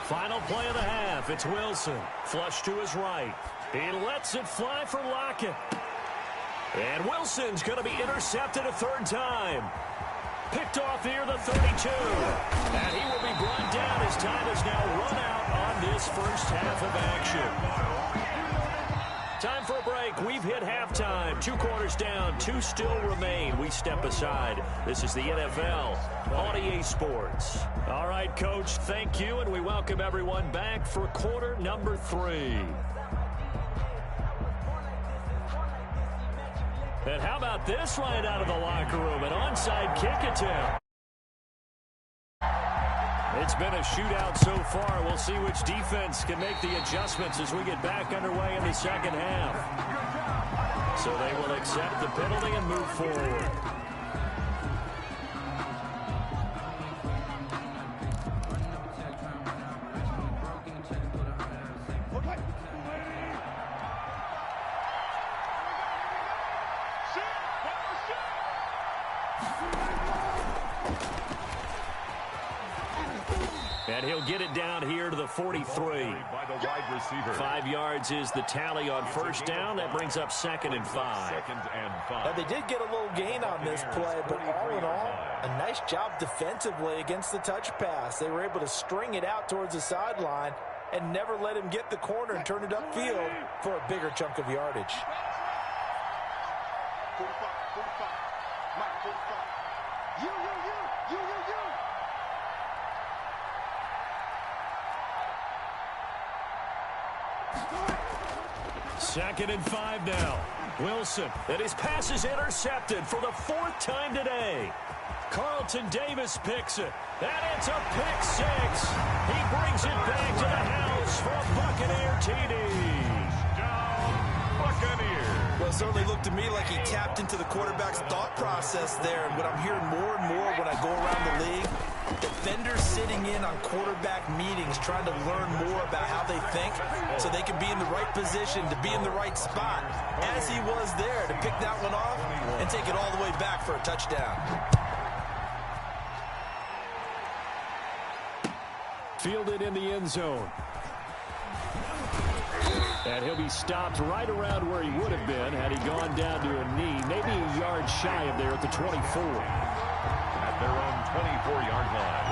Final play of the half. It's Wilson. Flush to his right. He lets it fly for Lockett. And Wilson's going to be intercepted a 3rd time. Picked off near the 32. And he will be brought down. His time is now run out on this first half of action. Time for a break. break. We've hit halftime. 2 quarters down, 2 still remain. We step aside. This is the NFL on EA Sports. All right, Coach, thank you, and we welcome everyone back for quarter number 3. And how about this right out of the locker room? An onside kick attempt. It's been a shootout so far. We'll see which defense can make the adjustments as we get back underway in the second half. So they will accept the penalty and move forward. And he'll get it down here to the 43. By the wide receiver. 5 yards is the tally on first down. That brings up 2nd and 5. 2nd and 5. Now, they did get a little gain on this play, but all in all, a nice job defensively against the touch pass. They were able to string it out towards the sideline and never let him get the corner and turn it upfield for a bigger chunk of yardage. 45, 45. Mike, 45. You. 2nd and 5 now. Wilson, and his pass is intercepted for the 4th time today. Carlton Davis picks it, and it's a pick 6. He brings it back to the house for a Buccaneer TD. Buccaneer. Well, it certainly looked to me like he tapped into the quarterback's thought process there. And what I'm hearing more and more when I go around the league, defenders sitting in on quarterback meetings trying to learn more about how they think so they can be in the right position to be in the right spot, as he was there to pick that one off and take it all the way back for a touchdown. Fielded in the end zone. And he'll be stopped right around where he would have been had he gone down to a knee, maybe a yard shy of there at the 24. At their own 24-yard line.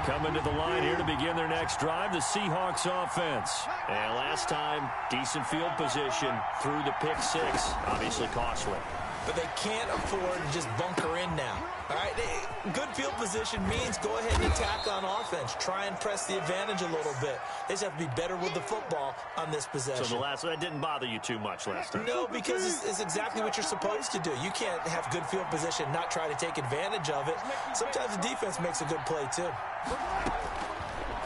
Coming to the line here to begin their next drive, the Seahawks offense. And last time, decent field position through the pick 6, obviously costly. But they can't afford to just bunker in now. All right, good field position means go ahead and attack on offense. Try and press the advantage a little bit. They just have to be better with the football on this possession. So that didn't bother you too much last time? No, because it's exactly what you're supposed to do. You can't have good field position, not try to take advantage of it. Sometimes the defense makes a good play, too.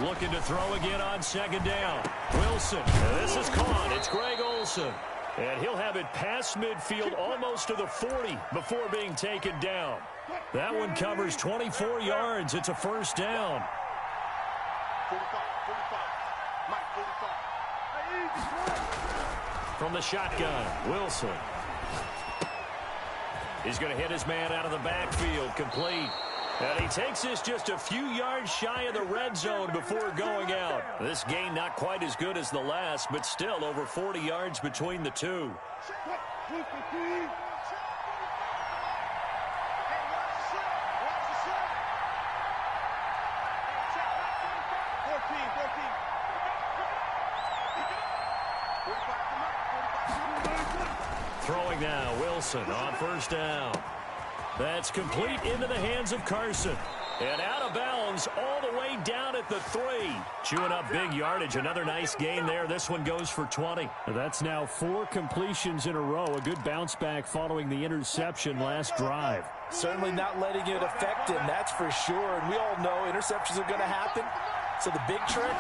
Looking to throw again on 2nd down. Wilson, this is caught. It's Greg Olsen. And he'll have it past midfield almost to the 40 before being taken down. That one covers 24 yards. It's a first down. 45. Mike, 45. From the shotgun, Wilson. He's going to hit his man out of the backfield, complete. And he takes this just a few yards shy of the red zone before going out. This gain not quite as good as the last, but still over 40 yards between the two. Throwing now, Wilson on first down. That's complete into the hands of Carson. And out of bounds all the way down at the 3. Chewing up big yardage. Another nice gain there. This one goes for 20. That's now 4 completions in a row. A good bounce back following the interception last drive. Certainly not letting it affect him, that's for sure. And we all know interceptions are going to happen. So the big trick,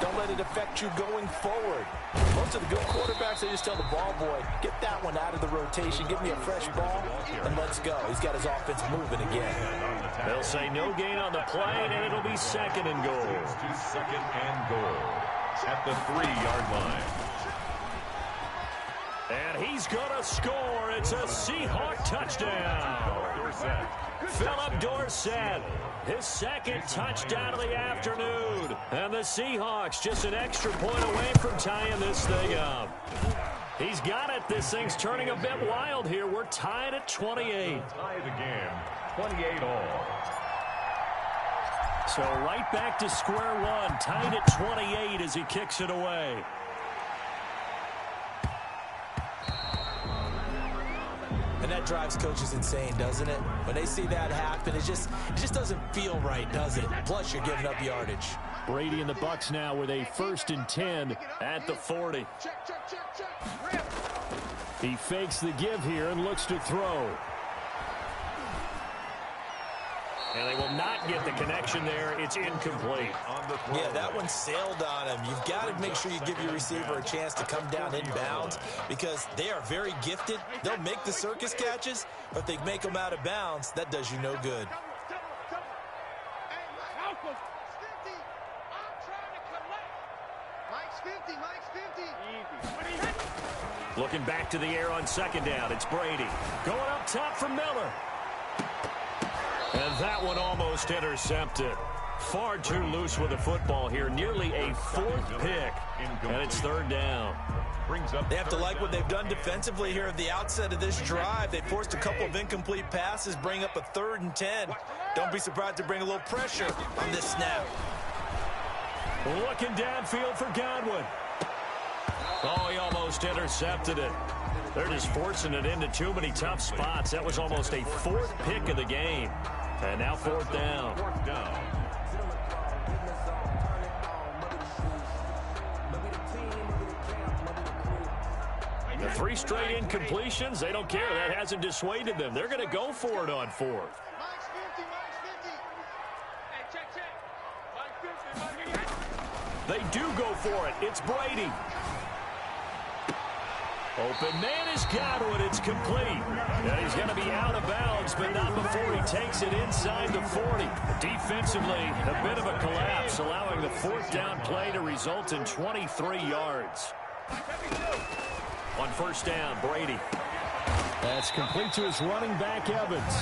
don't let it affect you going forward. Most of the good quarterbacks, they just tell the ball boy, get that one out of the rotation, give me a fresh ball, and let's go. He's got his offense moving again. They'll say no gain on the play, and it'll be 2nd and goal. It's to 2nd and goal at the 3-yard line. And he's going to score. It's a Seahawk touchdown. Philip Dorsett, his 2nd touchdown of the afternoon. And the Seahawks just an extra point away from tying this thing up. He's got it. This thing's turning a bit wild here. We're tied at 28. Tie the game, 28 all. So right back to square one, tied at 28 as he kicks it away. And that drives coaches insane, doesn't it? When they see that happen, it just doesn't feel right, does it? Plus, you're giving up yardage. Brady and the Bucs now with a 1st and 10 at the 40. He fakes the give here and looks to throw. And they will not get the connection there. It's incomplete. Yeah, that one sailed on him. You've got to make sure you give your receiver a chance to come down inbounds because they are very gifted. They'll make the circus catches, but if they make them out of bounds, that does you no good. Looking back to the air on 2nd down. It's Brady. Going up top for Miller. And that one almost intercepted. Far too loose with the football here. Nearly a 4th pick. And it's 3rd down. They have to like what they've done defensively here at the outset of this drive. They forced a couple of incomplete passes, bring up a 3rd and 10. Don't be surprised to bring a little pressure on this snap. Looking downfield for Godwin. Oh, he almost intercepted it. They're just forcing it into too many tough spots. That was almost a 4th pick of the game. And now 4th down. The 3 straight incompletions, they don't care. That hasn't dissuaded them. They're going to go for it on 4th. They do go for it. It's Brady. Open man is Godwin. It's complete. Yeah, he's going to be out of bounds, but not before he takes it inside the 40. Defensively, a bit of a collapse, allowing the 4th down play to result in 23 yards. On 1st down, Brady. That's complete to his running back, Evans.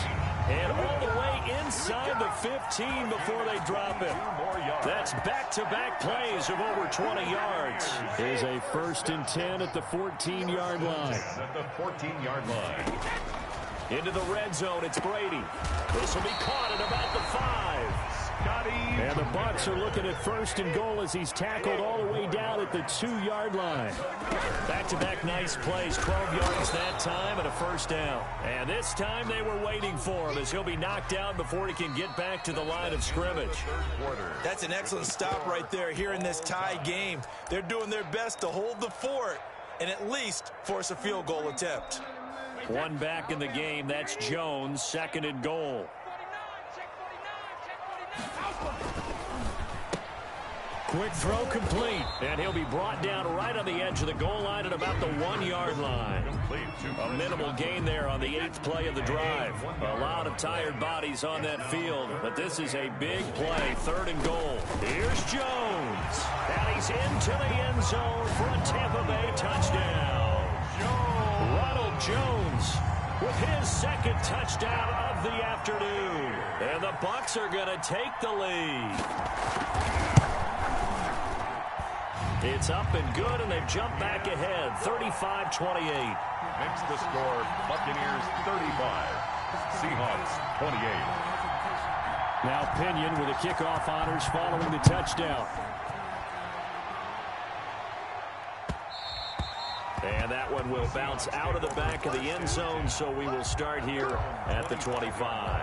And all the way inside the 15 before they drop it. That's back-to-back plays of over 20 yards. Here's a 1st and 10 at the 14-yard line. At the 14-yard line. Into the red zone, it's Brady. This will be caught at about the 5. And the Bucs are looking at 1st and goal as he's tackled all the way down at the 2-yard line. Back-to-back nice plays, 12 yards that time and a 1st down. And this time they were waiting for him as he'll be knocked down before he can get back to the line of scrimmage. That's an excellent stop right there here in this tie game. They're doing their best to hold the fort and at least force a field goal attempt. One back in the game, that's Jones, 2nd and goal. Quick throw complete, and he'll be brought down right on the edge of the goal line at about the 1-yard line. A minimal gain there on the 8th play of the drive. A lot of tired bodies on that field, but this is a big play, 3rd and goal. Here's Jones, and he's into the end zone for a Tampa Bay touchdown. Ronald Jones with his 2nd touchdown of the afternoon. And the Bucs are going to take the lead. It's up and good, and they've jumped back ahead, 35-28. Makes the score Buccaneers 35, Seahawks 28. Now Pinion with the kickoff honors following the touchdown. And that one will bounce out of the back of the end zone, so we will start here at the 25.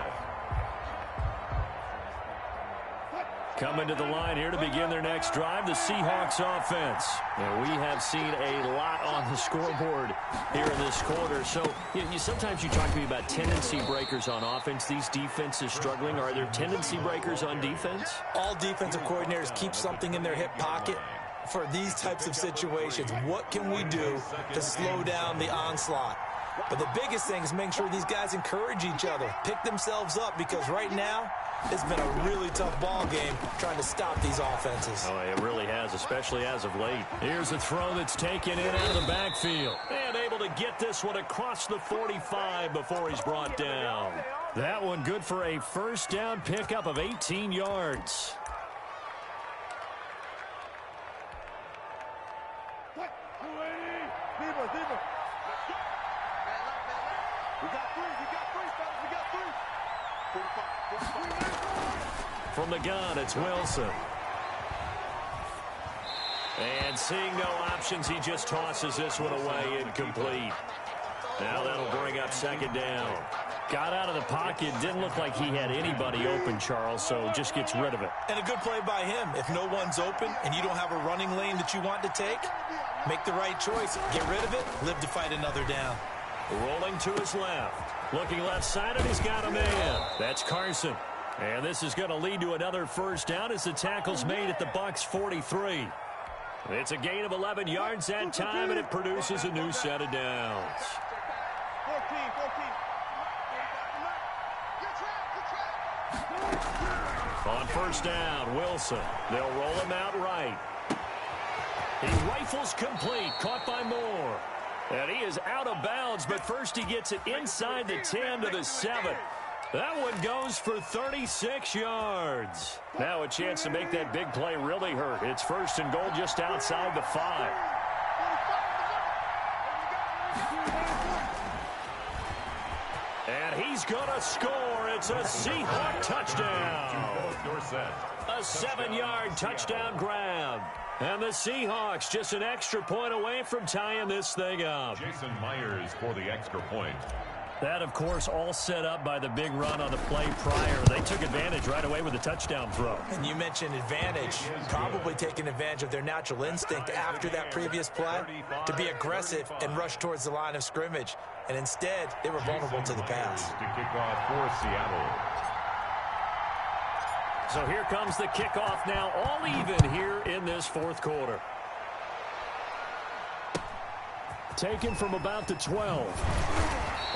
Coming to the line here to begin their next drive, the Seahawks offense. And we have seen a lot on the scoreboard here in this quarter. So sometimes you talk to me about tendency breakers on offense. These defenses struggling. Are there tendency breakers on defense? All defensive coordinators keep something in their hip pocket for these types of situations. What can we do to slow down the onslaught? But the biggest thing is making sure these guys encourage each other, pick themselves up, because right now it's been a really tough ball game trying to stop these offenses. Oh, it really has, especially as of late. Here's a throw that's taken in out of the backfield. And able to get this one across the 45 before he's brought down. That one good for a 1st down pickup of 18 yards. From the gun, it's Wilson. And seeing no options, he just tosses this one away incomplete. Now that'll bring up second down. Got out of the pocket. Didn't look like he had anybody open, Charles, so just gets rid of it. And a good play by him. If no one's open and you don't have a running lane that you want to take, make the right choice. Get rid of it. Live to fight another down. Rolling to his left. Looking left-sided, he's got a man. That's Carson. And this is going to lead to another first down as the tackle's made at the Bucs 43. It's a gain of 11 yards that time, and it produces a new set of downs. 14. On first down, Wilson. They'll roll him out right. He rifles complete, caught by Moore. And he is out of bounds, but first he gets it inside the 10 to the 7. That one goes for 36 yards. Now a chance to make that big play really hurt. It's first and goal just outside the 5. And he's going to score. It's a Seahawk touchdown. A 7-yard touchdown grab. And the Seahawks just an extra point away from tying this thing up. Jason Myers for the extra point. That, of course, all set up by the big run on the play prior. They took advantage right away with a touchdown throw. And you mentioned advantage, probably taking advantage of their natural instinct after that previous play to be aggressive and rush towards the line of scrimmage. And instead, they were vulnerable to the pass. To kick off for Seattle. So here comes the kickoff now, all even here in this fourth quarter. Taken from about the 12.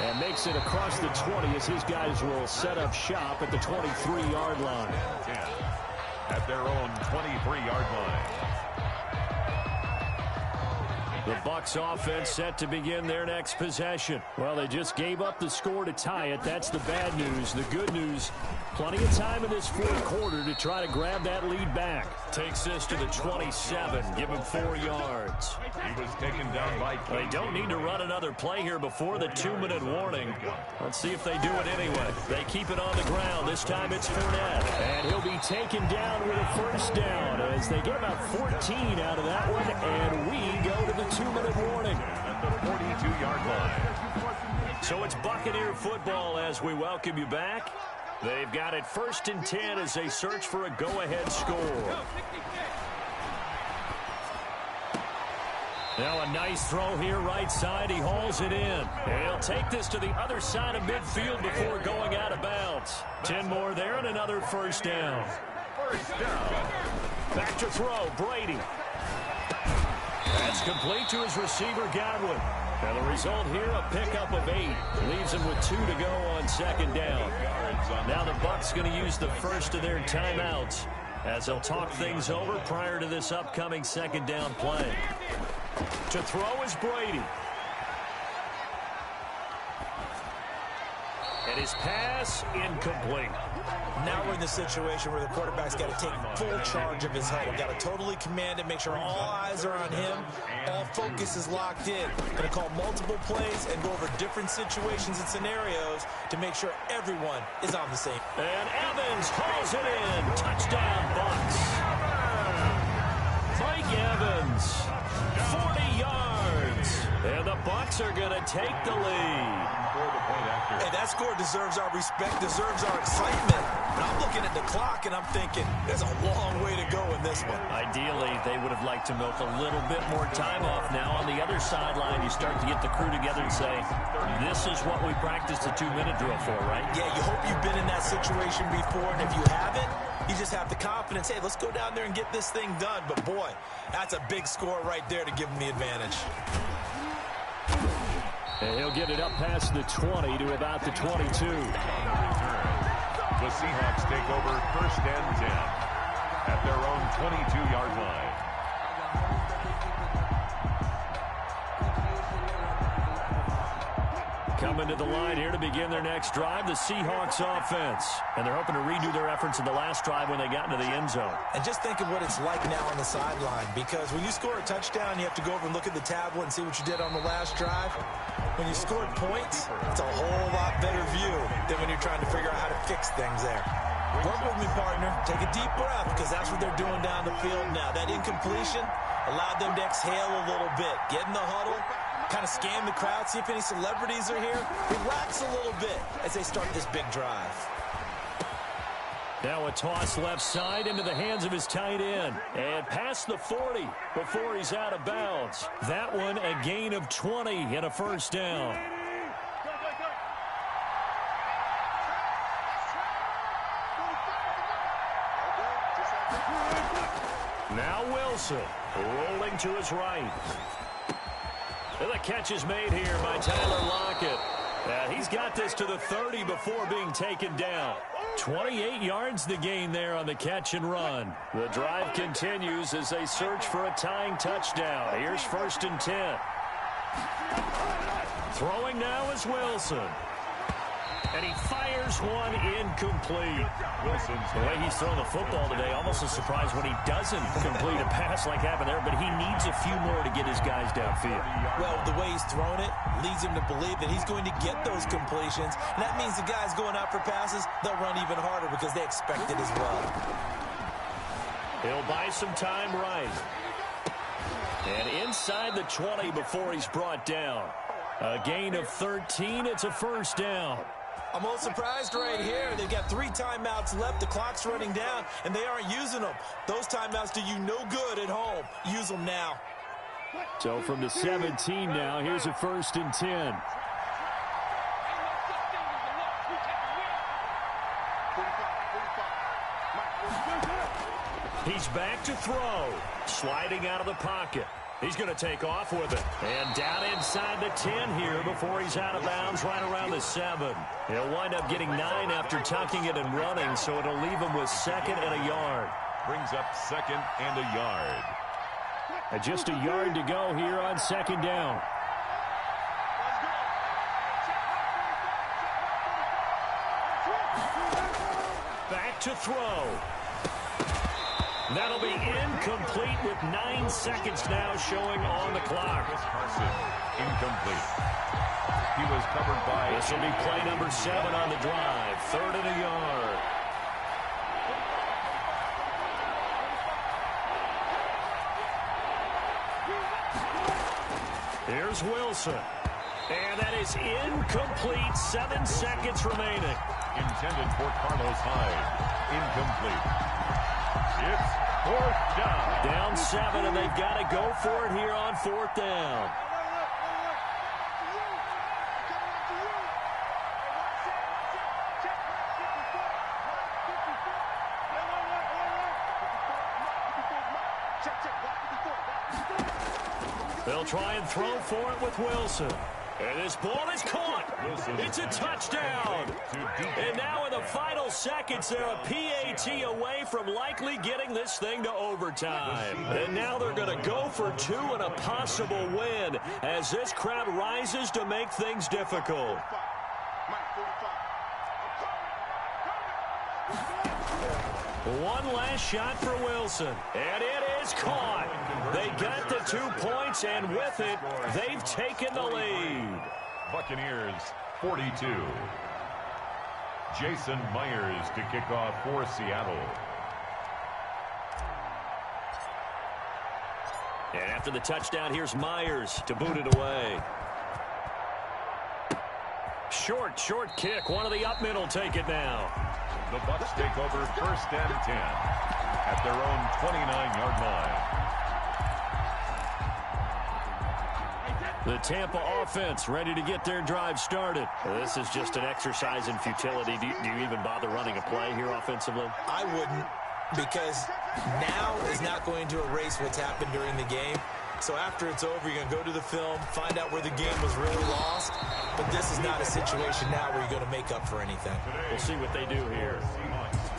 And makes it across the 20 as his guys will set up shop at the 23-yard line. 10 at their own 23-yard line. The Bucs offense set to begin their next possession. Well, they just gave up the score to tie it. That's the bad news. The good news, plenty of time in this fourth quarter to try to grab that lead back. Takes this to the 27. Give him 4 yards. He was taken down by King. They don't need to run another play here before the 2-minute warning. Let's see if they do it anyway. They keep it on the ground. This time it's Fournette. And he'll be taken down with a first down as they get about 14 out of that one. And we go to the 2-minute warning. At the 42-yard line. So it's Buccaneer football as we welcome you back. They've got it 1st and 10 as they search for a go-ahead score. Now a nice throw here right side. He hauls it in. And he'll take this to the other side of midfield before going out of bounds. 10 more there and another first down. First down. Back to throw, Brady. That's complete to his receiver, Godwin. And the result here, a pickup of 8. Leaves him with 2 to go on second down. Now the Bucs going to use the first of their timeouts as they'll talk things over prior to this upcoming second down play. To throw is Brady. And his pass incomplete. Now we're in the situation where the quarterback's got to take full charge of his huddle. Got to totally command it, make sure all eyes are on him. All focus is locked in. Going to call multiple plays and go over different situations and scenarios to make sure everyone is on the same. And Evans hauls it in. Touchdown, Bucs. Mike Evans, 40 yards. And the Bucs are going to take the lead. Hey, that score deserves our respect, deserves our excitement. And I'm looking at the clock, and I'm thinking, there's a long way to go in this one. Ideally, they would have liked to milk a little bit more time off. Now, on the other sideline, you start to get the crew together and say, this is what we practiced a 2-minute drill for, right? Yeah, you hope you've been in that situation before, and if you haven't, you just have the confidence, hey, let's go down there and get this thing done. But, boy, that's a big score right there to give them the advantage. And he'll get it up past the 20 to about the 22. The Seahawks take over 1st and 10 at their own 22-yard line. Coming to the line here to begin their next drive, the Seahawks offense. And they're hoping to redo their efforts in the last drive when they got into the end zone. And just think of what it's like now on the sideline, because when you score a touchdown, you have to go over and look at the tablet and see what you did on the last drive. When you scored points, it's a whole lot better view than when you're trying to figure out how to fix things there. Work with me, partner. Take a deep breath, because that's what they're doing down the field now. That incompletion allowed them to exhale a little bit, get in the huddle, kind of scan the crowd, see if any celebrities are here. Relax a little bit as they start this big drive. Now a toss left side into the hands of his tight end. And past the 40 before he's out of bounds. That one a gain of 20 and a first down. Now Wilson rolling to his right. And the catch is made here by Tyler Lockett. He's got this to the 30 before being taken down. 28 yards the gain there on the catch and run. The drive continues as they search for a tying touchdown. Here's 1st and 10. Throwing now is Wilson. And he fires one incomplete. The way he's thrown the football today, almost a surprise when he doesn't complete a pass like happened there, but he needs a few more to get his guys downfield. Well, the way he's thrown it leads him to believe that he's going to get those completions. And that means the guys going out for passes, they'll run even harder because they expect it as well. He'll buy some time right. And inside the 20 before he's brought down. A gain of 13. It's a first down. I'm a little surprised right here. They've got 3 timeouts left. The clock's running down, and they aren't using them. Those timeouts do you no good at home. Use them now. So from the 17 now, here's a 1st and 10. He's back to throw. Sliding out of the pocket. He's going to take off with it. And down inside the 10 here before he's out of bounds right around the 7. He'll wind up getting 9 after tucking it and running, so it'll leave him with 2nd and a yard. Brings up 2nd and a yard. Just a yard to go here on 2nd down. Back to throw. That'll be incomplete with 9 seconds now showing on the clock. Carson, incomplete. He was covered by... This will be play number 7 on the drive. 3rd and a yard. Here's Wilson. And that is incomplete. 7 seconds remaining. Intended for Carlos Hyde. Incomplete. It's 4th down. Down 7, and they've got to go for it here on 4th down. They'll try and throw for it with Wilson. And this ball is caught. It's a touchdown. And now in the final seconds, they're a PAT away from likely getting this thing to overtime. And now they're going to go for 2 and a possible win as this crowd rises to make things difficult. One last shot for Wilson. And it is caught. They got the 2 points, and with it, they've taken the lead. Buccaneers, 42. Jason Myers to kick off for Seattle. And after the touchdown, here's Myers to boot it away. Short kick. One of the up middle take it now. The Bucs take over 1st and 10 at their own 29-yard line. The Tampa offense ready to get their drive started. This is just an exercise in futility. Do you even bother running a play here offensively? I wouldn't, because now is not going to erase what's happened during the game. So after it's over, you're going to go to the film, find out where the game was really lost. But this is not a situation now where you're going to make up for anything. We'll see what they do here.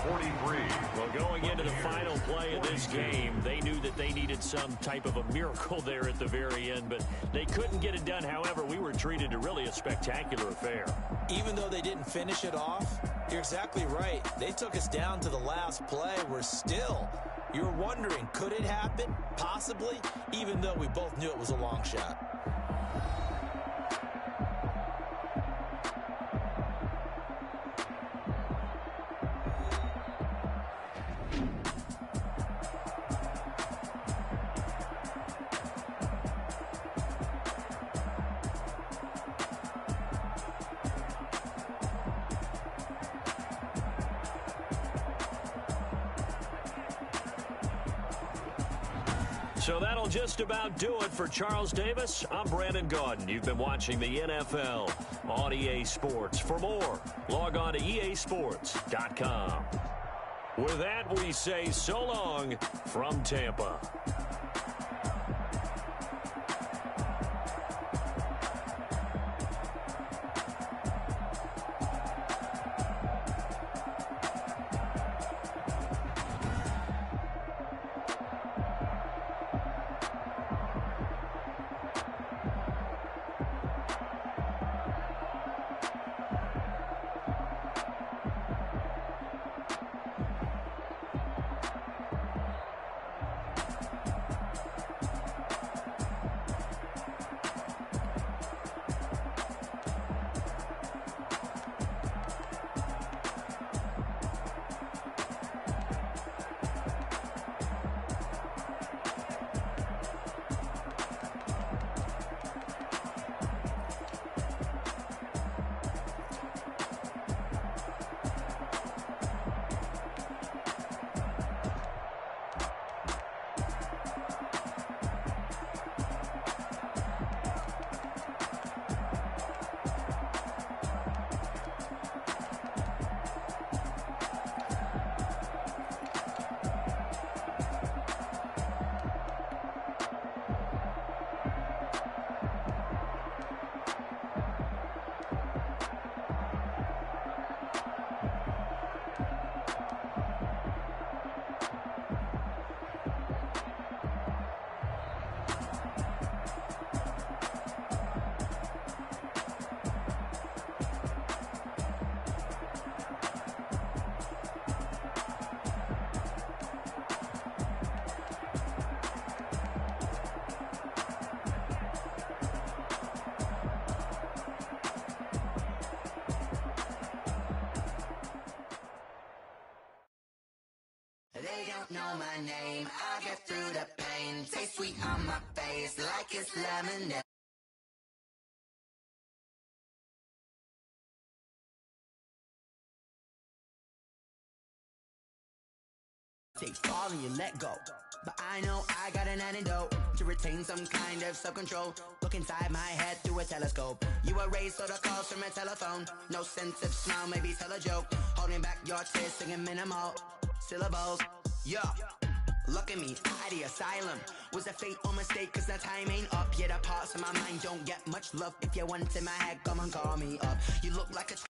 43. Well, going into the final play of this game, they knew that they needed some type of a miracle there at the very end, but they couldn't get it done. However, we were treated to really a spectacular affair. Even though they didn't finish it off, you're exactly right. They took us down to the last play. We're still, you're wondering, could it happen? Possibly, even though we both knew it was a long shot. So that'll just about do it for Charles Davis. I'm Brandon Gaudin. You've been watching the NFL on EA Sports. For more, log on to easports.com. With that, we say so long from Tampa. They don't know my name, I get through the pain. Taste sweet on my face like it's lemonade. Take fall and you let go. But I know I got an antidote to retain some kind of self-control. Look inside my head through a telescope. You erase all the calls from a telephone. No sense of smile, maybe tell a joke. Holding back your tears, singing minimal syllables. Yeah, look at me, at the asylum. Was a fate or mistake, cause the time ain't up. Yet the parts of my mind don't get much love. If you want in my head, come and call me up. You look like a